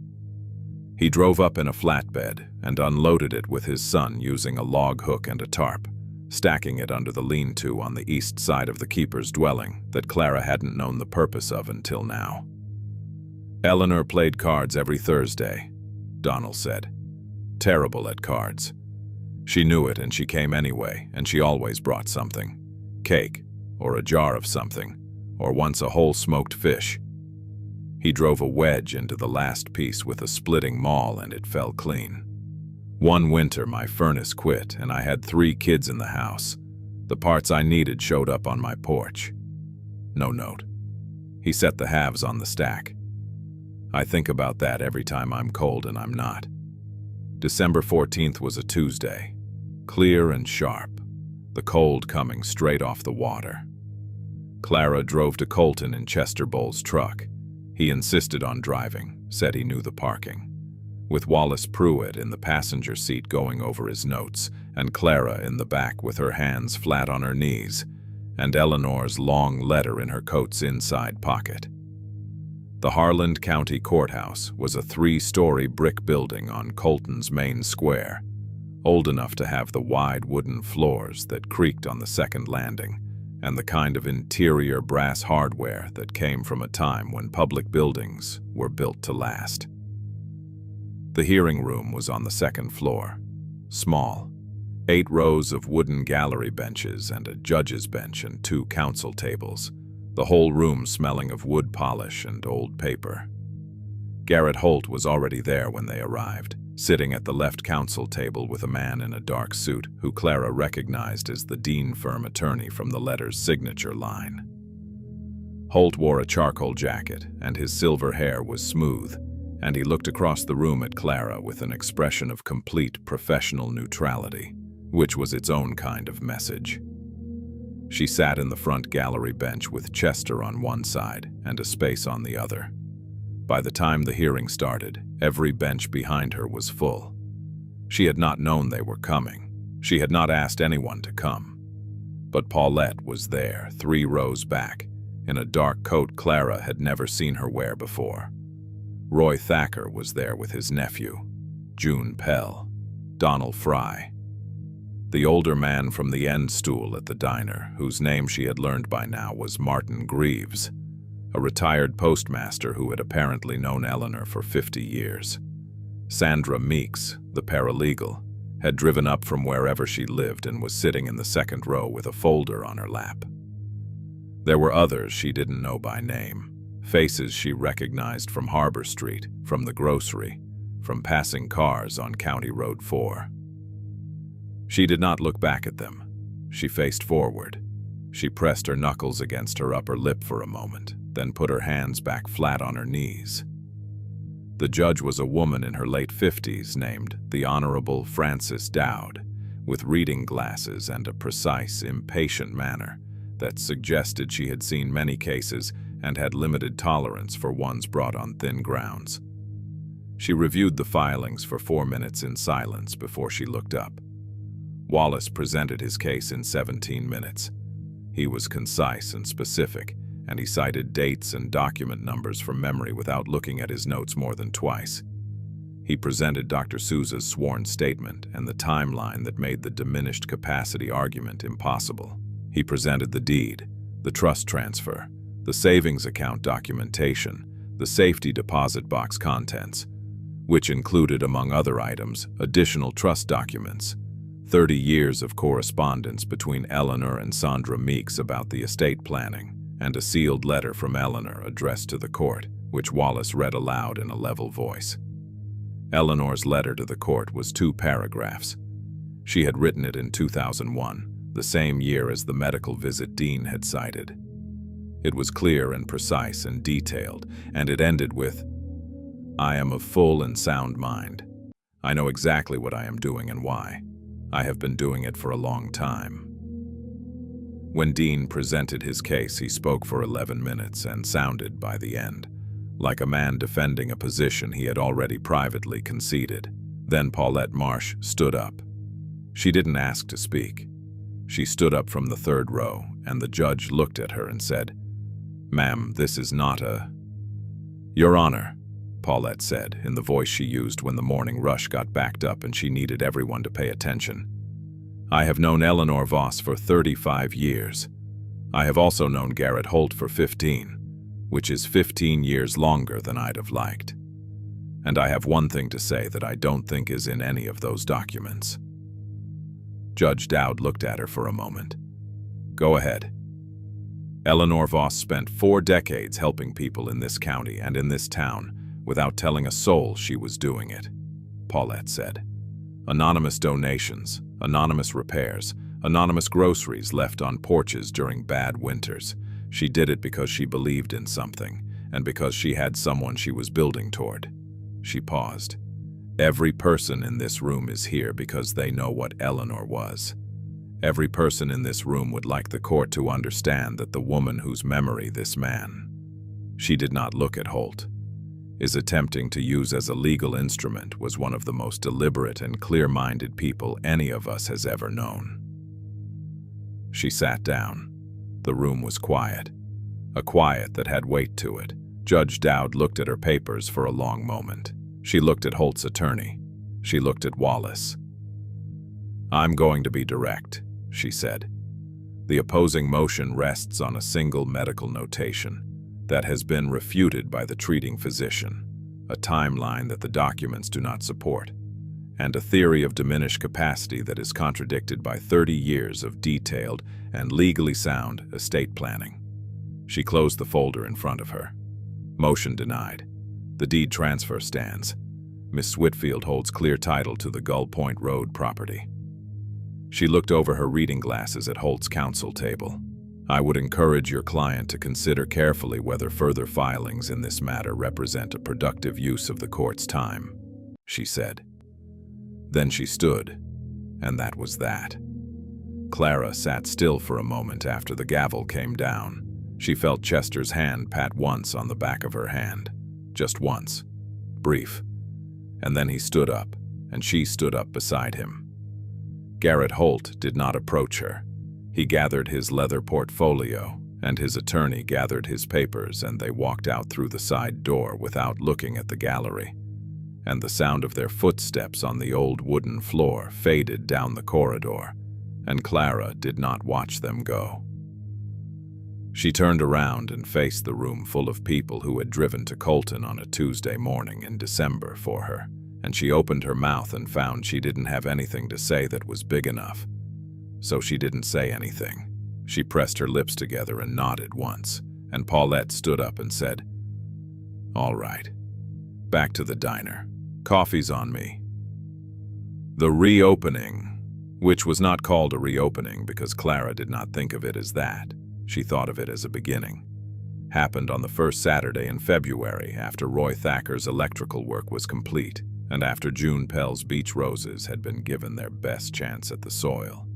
He drove up in a flatbed and unloaded it with his son using a log hook and a tarp, stacking it under the lean-to on the east side of the keeper's dwelling that Clara hadn't known the purpose of until now. "Eleanor played cards every Thursday," Donald said. "Terrible at cards. She knew it and she came anyway, and she always brought something. Cake, or a jar of something, or once a whole smoked fish." He drove a wedge into the last piece with a splitting maul and it fell clean. "One winter my furnace quit and I had 3 kids in the house. The parts I needed showed up on my porch." No note. He set the halves on the stack. "I think about that every time I'm cold and I'm not." December 14th was a Tuesday, clear and sharp, the cold coming straight off the water. Clara drove to Colton in Chester Bowles' truck. He insisted on driving, said he knew the parking, with Wallace Pruitt in the passenger seat going over his notes, and Clara in the back with her hands flat on her knees, and Eleanor's long letter in her coat's inside pocket. The Harland County Courthouse was a 3-story brick building on Colton's main square, old enough to have the wide wooden floors that creaked on the second landing, and the kind of interior brass hardware that came from a time when public buildings were built to last. The hearing room was on the second floor, small, 8 rows of wooden gallery benches and a judge's bench and 2 counsel tables, the whole room smelling of wood polish and old paper. Garrett Holt was already there when they arrived, sitting at the left counsel table with a man in a dark suit who Clara recognized as the Dean firm attorney from the letter's signature line. Holt wore a charcoal jacket, and his silver hair was smooth, and he looked across the room at Clara with an expression of complete professional neutrality, which was its own kind of message. She sat in the front gallery bench with Chester on one side and a space on the other. By the time the hearing started, every bench behind her was full. She had not known they were coming. She had not asked anyone to come. But Paulette was there, 3 rows back, in a dark coat Clara had never seen her wear before. Roy Thacker was there with his nephew, June Pell, Donald Fry. The older man from the end stool at the diner, whose name she had learned by now was Martin Greaves, a retired postmaster who had apparently known Eleanor for 50 years. Sandra Meeks, the paralegal, had driven up from wherever she lived and was sitting in the second row with a folder on her lap. There were others she didn't know by name, faces she recognized from Harbor Street, from the grocery, from passing cars on County Road 4. She did not look back at them. She faced forward. She pressed her knuckles against her upper lip for a moment, then put her hands back flat on her knees. The judge was a woman in her late 50s named the Honorable Frances Dowd, with reading glasses and a precise, impatient manner that suggested she had seen many cases and had limited tolerance for ones brought on thin grounds. She reviewed the filings for 4 minutes in silence before she looked up. Wallace presented his case in 17 minutes. He was concise and specific, and he cited dates and document numbers from memory without looking at his notes more than twice. He presented Dr. Souza's sworn statement and the timeline that made the diminished capacity argument impossible. He presented the deed, the trust transfer, the savings account documentation, the safety deposit box contents, which included, among other items, additional trust documents, 30 years of correspondence between Eleanor and Sandra Meeks about the estate planning, and a sealed letter from Eleanor addressed to the court, which Wallace read aloud in a level voice. Eleanor's letter to the court was 2 paragraphs. She had written it in 2001, the same year as the medical visit Dean had cited. It was clear and precise and detailed, and it ended with, "I am of full and sound mind. I know exactly what I am doing and why. I have been doing it for a long time." When Dean presented his case, he spoke for 11 minutes and sounded, by the end, like a man defending a position he had already privately conceded. Then Paulette Marsh stood up. She didn't ask to speak. She stood up from the 3rd row, and the judge looked at her and said, "Ma'am, this is not a—" "Your Honor," Paulette said, in the voice she used when the morning rush got backed up and she needed everyone to pay attention. "I have known Eleanor Voss for 35 years. I have also known Garrett Holt for 15, which is 15 years longer than I'd have liked. And I have one thing to say that I don't think is in any of those documents." Judge Dowd looked at her for a moment. "Go ahead." "Eleanor Voss spent 4 decades helping people in this county and in this town without telling a soul she was doing it," Paulette said. "Anonymous donations, anonymous repairs, anonymous groceries left on porches during bad winters. She did it because she believed in something, and because she had someone she was building toward." She paused. "Every person in this room is here because they know what Eleanor was. Every person in this room would like the court to understand that the woman whose memory this man," she did not look at Holt, "is attempting to use as a legal instrument was one of the most deliberate and clear-minded people any of us has ever known." She sat down. The room was quiet, a quiet that had weight to it. Judge Dowd looked at her papers for a long moment. She looked at Holt's attorney. She looked at Wallace. "I'm going to be direct," she said. "The opposing motion rests on a single medical notation that has been refuted by the treating physician, a timeline that the documents do not support, and a theory of diminished capacity that is contradicted by 30 years of detailed and legally sound estate planning." She closed the folder in front of her. "Motion denied. The deed transfer stands. Miss Whitfield holds clear title to the Gull Point Road property." She looked over her reading glasses at Holt's counsel table. "I would encourage your client to consider carefully whether further filings in this matter represent a productive use of the court's time," she said. Then she stood, and that was that. Clara sat still for a moment after the gavel came down. She felt Chester's hand pat once on the back of her hand. Just once. Brief. And then he stood up, and she stood up beside him. Garrett Holt did not approach her. He gathered his leather portfolio, and his attorney gathered his papers, and they walked out through the side door without looking at the gallery. And the sound of their footsteps on the old wooden floor faded down the corridor, and Clara did not watch them go. She turned around and faced the room full of people who had driven to Colton on a Tuesday morning in December for her, and she opened her mouth and found she didn't have anything to say that was big enough. So she didn't say anything. She pressed her lips together and nodded once, and Paulette stood up and said, "All right. Back to the diner. Coffee's on me." The reopening, which was not called a reopening because Clara did not think of it as that, she thought of it as a beginning, happened on the first Saturday in February after Roy Thacker's electrical work was complete and after June Pell's beach roses had been given their best chance at the soil,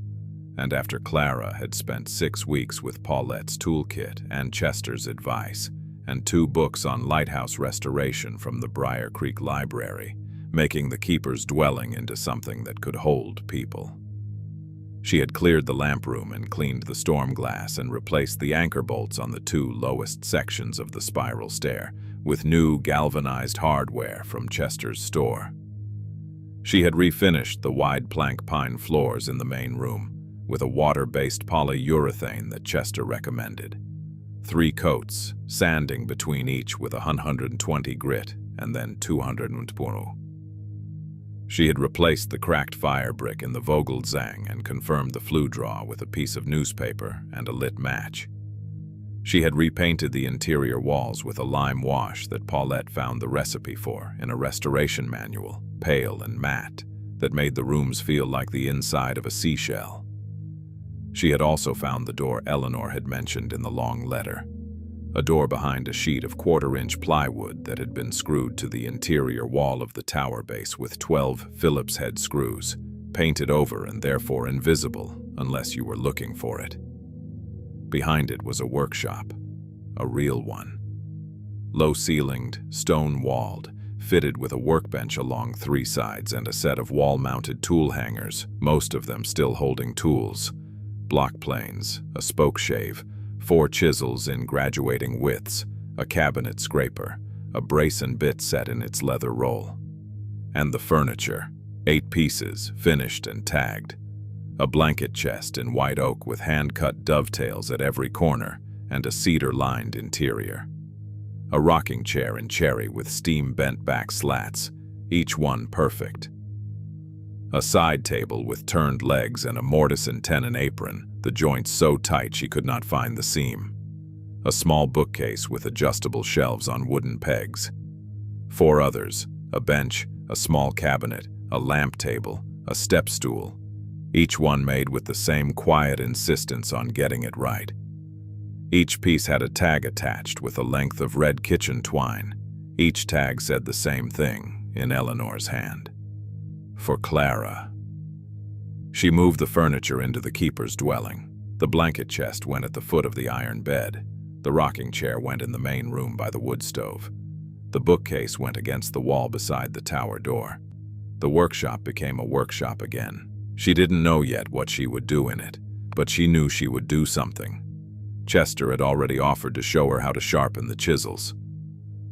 and after Clara had spent 6 weeks with Paulette's toolkit and Chester's advice and 2 books on lighthouse restoration from the Briar Creek Library, making the keeper's dwelling into something that could hold people. She had cleared the lamp room and cleaned the storm glass and replaced the anchor bolts on the 2 lowest sections of the spiral stair with new galvanized hardware from Chester's store. She had refinished the wide plank pine floors in the main room with a water-based polyurethane that Chester recommended. 3 coats, sanding between each with 120 grit and then 220. She had replaced the cracked fire brick in the Vogelzang and confirmed the flue draw with a piece of newspaper and a lit match. She had repainted the interior walls with a lime wash that Paulette found the recipe for in a restoration manual, pale and matte, that made the rooms feel like the inside of a seashell. She had also found the door Eleanor had mentioned in the long letter, a door behind a sheet of 1/4-inch plywood that had been screwed to the interior wall of the tower base with 12 Phillips head screws, painted over and therefore invisible unless you were looking for it. Behind it was a workshop, a real one. Low-ceilinged, stone-walled, fitted with a workbench along 3 sides and a set of wall-mounted tool hangers, most of them still holding tools, block planes, a spoke shave, 4 chisels in graduating widths, a cabinet scraper, a brace and bit set in its leather roll. And the furniture, 8 pieces, finished and tagged. A blanket chest in white oak with hand-cut dovetails at every corner and a cedar-lined interior. A rocking chair in cherry with steam-bent-back slats, each one perfect. A side table with turned legs and a mortise and tenon apron, the joints so tight she could not find the seam. A small bookcase with adjustable shelves on wooden pegs. 4 others, a bench, a small cabinet, a lamp table, a step stool, each one made with the same quiet insistence on getting it right. Each piece had a tag attached with a length of red kitchen twine. Each tag said the same thing in Eleanor's hand. For Clara. She moved the furniture into the keeper's dwelling. The blanket chest went at the foot of the iron bed. The rocking chair went in the main room by the wood stove. The bookcase went against the wall beside the tower door. The workshop became a workshop again. She didn't know yet what she would do in it, but she knew she would do something. Chester had already offered to show her how to sharpen the chisels.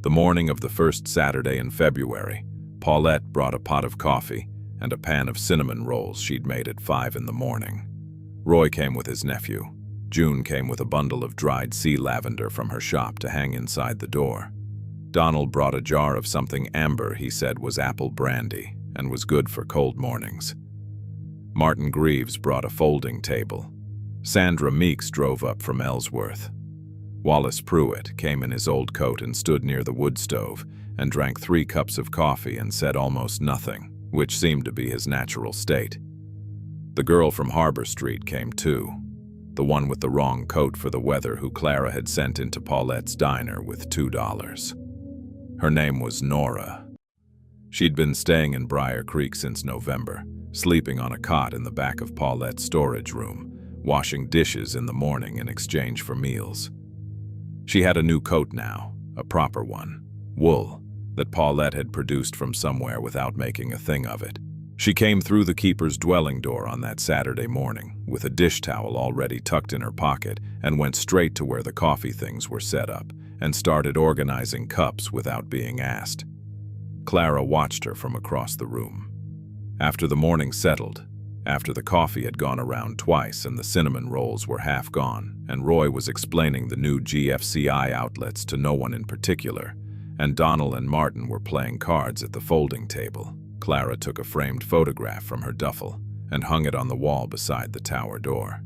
The morning of the first Saturday in February, Paulette brought a pot of coffee and a pan of cinnamon rolls she'd made at 5 in the morning. Roy came with his nephew. June came with a bundle of dried sea lavender from her shop to hang inside the door. Donald brought a jar of something amber he said was apple brandy and was good for cold mornings. Martin Greaves brought a folding table. Sandra Meeks drove up from Ellsworth. Wallace Pruitt came in his old coat and stood near the wood stove and drank 3 cups of coffee and said almost nothing, which seemed to be his natural state. The girl from Harbor Street came too, the one with the wrong coat for the weather who Clara had sent into Paulette's diner with $2. Her name was Nora. She'd been staying in Briar Creek since November, sleeping on a cot in the back of Paulette's storage room, washing dishes in the morning in exchange for meals. She had a new coat now, a proper one, wool, that Paulette had produced from somewhere without making a thing of it. She came through the keeper's dwelling door on that Saturday morning, with a dish towel already tucked in her pocket, and went straight to where the coffee things were set up, and started organizing cups without being asked. Clara watched her from across the room. After the morning settled, after the coffee had gone around twice and the cinnamon rolls were half gone, and Roy was explaining the new GFCI outlets to no one in particular, and Donald and Martin were playing cards at the folding table, Clara took a framed photograph from her duffel and hung it on the wall beside the tower door.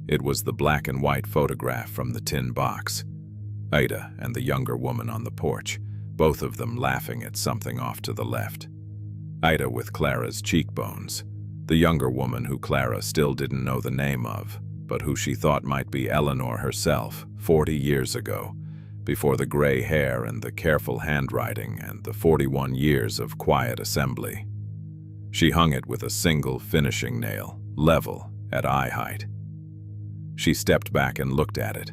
It was the black and white photograph from the tin box. Ida and the younger woman on the porch, both of them laughing at something off to the left. Ida with Clara's cheekbones, the younger woman who Clara still didn't know the name of, but who she thought might be Eleanor herself, 40 years ago, before the gray hair and the careful handwriting and the 41 years of quiet assembly. She hung it with a single finishing nail, level, at eye height. She stepped back and looked at it.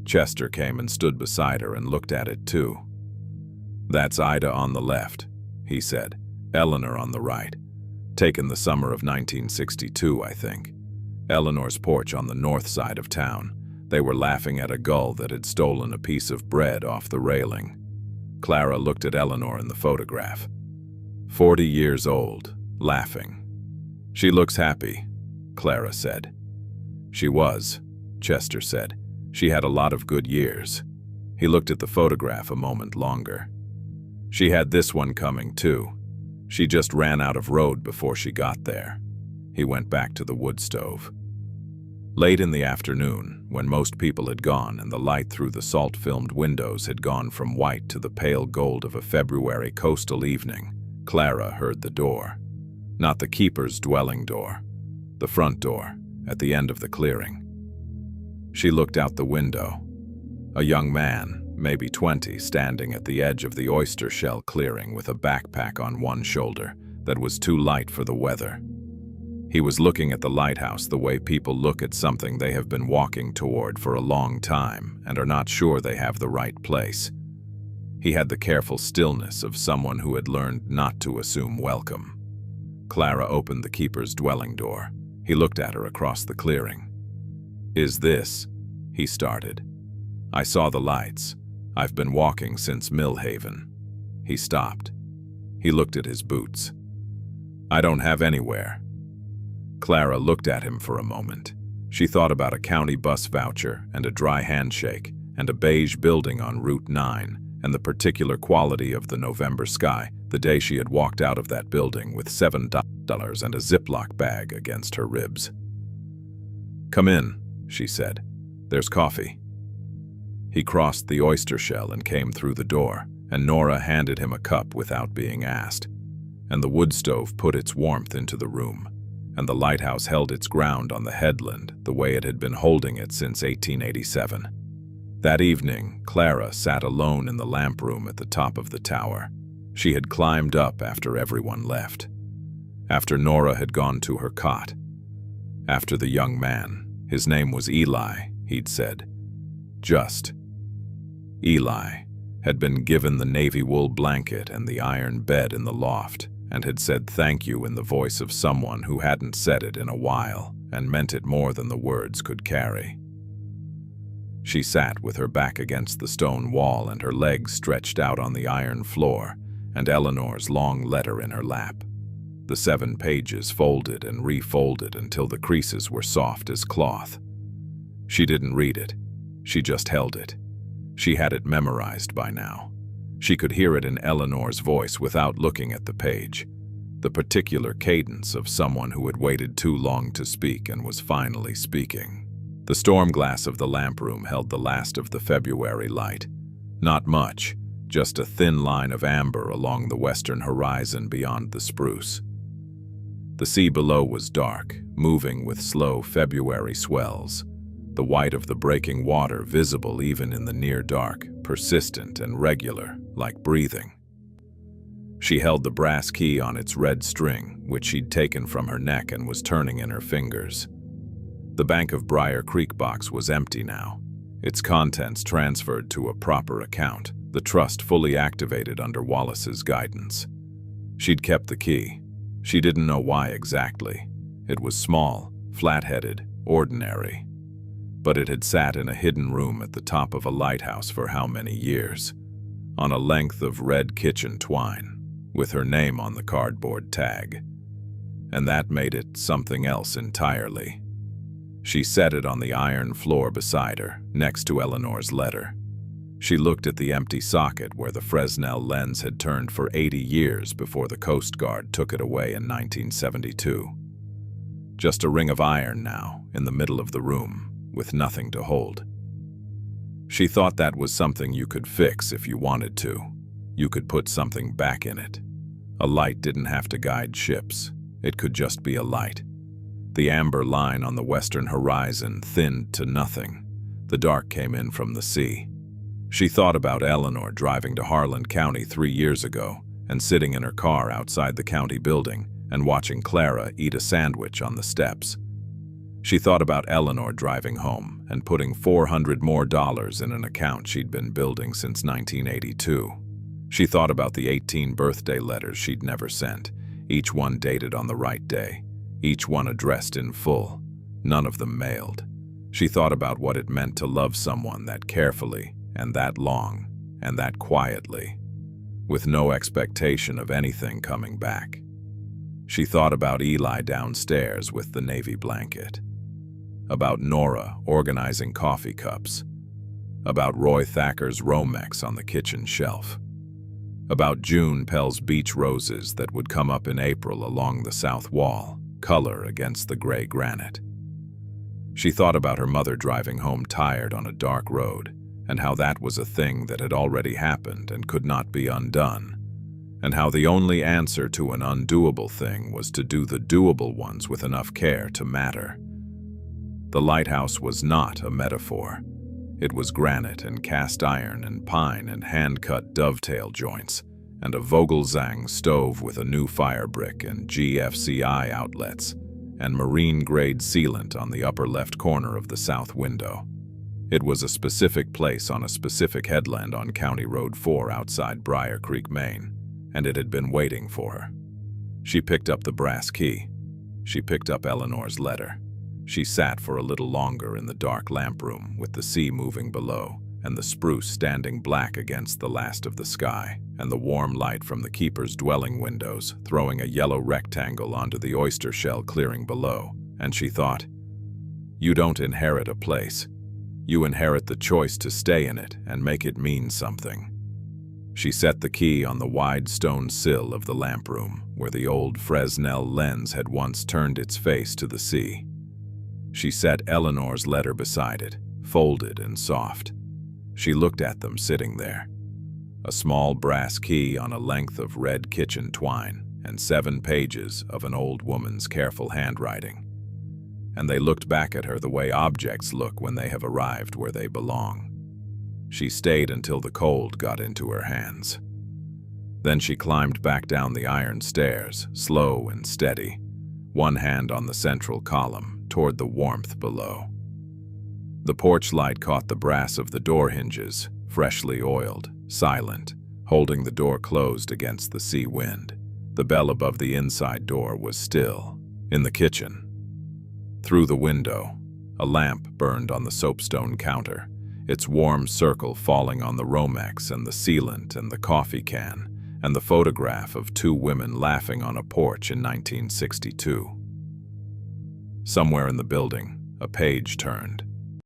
Chester came and stood beside her and looked at it too. "That's Ida on the left," he said. "Eleanor on the right. Taken the summer of 1962, I think. Eleanor's porch on the north side of town. They were laughing at a gull that had stolen a piece of bread off the railing." Clara looked at Eleanor in the photograph. 40 years old, laughing. "She looks happy," Clara said. "She was," Chester said. "She had a lot of good years." He looked at the photograph a moment longer. "She had this one coming too. She just ran out of road before she got there." He went back to the wood stove. Late in the afternoon, when most people had gone and the light through the salt-filmed windows had gone from white to the pale gold of a February coastal evening, Clara heard the door. Not the keeper's dwelling door, the front door, at the end of the clearing. She looked out the window. A young man, maybe 20, standing at the edge of the oyster shell clearing with a backpack on one shoulder that was too light for the weather. He was looking at the lighthouse the way people look at something they have been walking toward for a long time and are not sure they have the right place. He had the careful stillness of someone who had learned not to assume welcome. Clara opened the keeper's dwelling door. He looked at her across the clearing. "Is this?" he started. "I saw the lights. I've been walking since Millhaven." He stopped. He looked at his boots. "I don't have anywhere." Clara looked at him for a moment. She thought about a county bus voucher and a dry handshake and a beige building on Route 9 and the particular quality of the November sky the day she had walked out of that building with $7 and a Ziploc bag against her ribs. "Come in," she said. "There's coffee." He crossed the oyster shell and came through the door, and Nora handed him a cup without being asked. And the wood stove put its warmth into the room, and the lighthouse held its ground on the headland the way it had been holding it since 1887. That evening, Clara sat alone in the lamp room at the top of the tower. She had climbed up after everyone left. After Nora had gone to her cot. After the young man, his name was Eli, he'd said. Just. Eli had been given the navy wool blanket and the iron bed in the loft, and had said thank you in the voice of someone who hadn't said it in a while and meant it more than the words could carry. She sat with her back against the stone wall and her legs stretched out on the iron floor, and Eleanor's long letter in her lap. The 7 pages folded and refolded until the creases were soft as cloth. She didn't read it. She just held it. She had it memorized by now. She could hear it in Eleanor's voice without looking at the page. The particular cadence of someone who had waited too long to speak and was finally speaking. The storm glass of the lamp room held the last of the February light. Not much, just a thin line of amber along the western horizon beyond the spruce. The sea below was dark, moving with slow February swells. The white of the breaking water visible even in the near dark, persistent and regular, like breathing. She held the brass key on its red string, which she'd taken from her neck and was turning in her fingers. The Bank of Briar Creek box was empty now, its contents transferred to a proper account, the trust fully activated under Wallace's guidance. She'd kept the key. She didn't know why exactly. It was small, flat-headed, ordinary. But it had sat in a hidden room at the top of a lighthouse for how many years? On a length of red kitchen twine, with her name on the cardboard tag. And that made it something else entirely. She set it on the iron floor beside her, next to Eleanor's letter. She looked at the empty socket where the Fresnel lens had turned for 80 years before the Coast Guard took it away in 1972. Just a ring of iron now, in the middle of the room, with nothing to hold. She thought that was something you could fix if you wanted to. You could put something back in it. A light didn't have to guide ships. It could just be a light. The amber line on the western horizon thinned to nothing. The dark came in from the sea. She thought about Eleanor driving to Harlan County 3 years ago and sitting in her car outside the county building and watching Clara eat a sandwich on the steps. She thought about Eleanor driving home and putting $400 more in an account she'd been building since 1982. She thought about the 18 birthday letters she'd never sent, each one dated on the right day, each one addressed in full, none of them mailed. She thought about what it meant to love someone that carefully and that long and that quietly, with no expectation of anything coming back. She thought about Eli downstairs with the navy blanket, about Nora organizing coffee cups, about Roy Thacker's Romex on the kitchen shelf, about June Pell's beach roses that would come up in April along the south wall, color against the gray granite. She thought about her mother driving home tired on a dark road, and how that was a thing that had already happened and could not be undone, and how the only answer to an undoable thing was to do the doable ones with enough care to matter. The lighthouse was not a metaphor. It was granite and cast iron and pine and hand-cut dovetail joints, and a Vogelzang stove with a new fire brick and GFCI outlets, and marine-grade sealant on the upper left corner of the south window. It was a specific place on a specific headland on County Road 4 outside Briar Creek, Maine, and it had been waiting for her. She picked up the brass key. She picked up Eleanor's letter. She sat for a little longer in the dark lamp room with the sea moving below and the spruce standing black against the last of the sky and the warm light from the keeper's dwelling windows throwing a yellow rectangle onto the oyster shell clearing below, and she thought, you don't inherit a place. You inherit the choice to stay in it and make it mean something. She set the key on the wide stone sill of the lamp room where the old Fresnel lens had once turned its face to the sea. She set Eleanor's letter beside it, folded and soft. She looked at them sitting there. A small brass key on a length of red kitchen twine and 7 pages of an old woman's careful handwriting. And they looked back at her the way objects look when they have arrived where they belong. She stayed until the cold got into her hands. Then she climbed back down the iron stairs, slow and steady, one hand on the central column, toward the warmth below. The porch light caught the brass of the door hinges, freshly oiled, silent, holding the door closed against the sea wind. The bell above the inside door was still. In the kitchen, through the window, a lamp burned on the soapstone counter, its warm circle falling on the Romex and the sealant and the coffee can, and the photograph of 2 women laughing on a porch in 1962. Somewhere in the building, a page turned.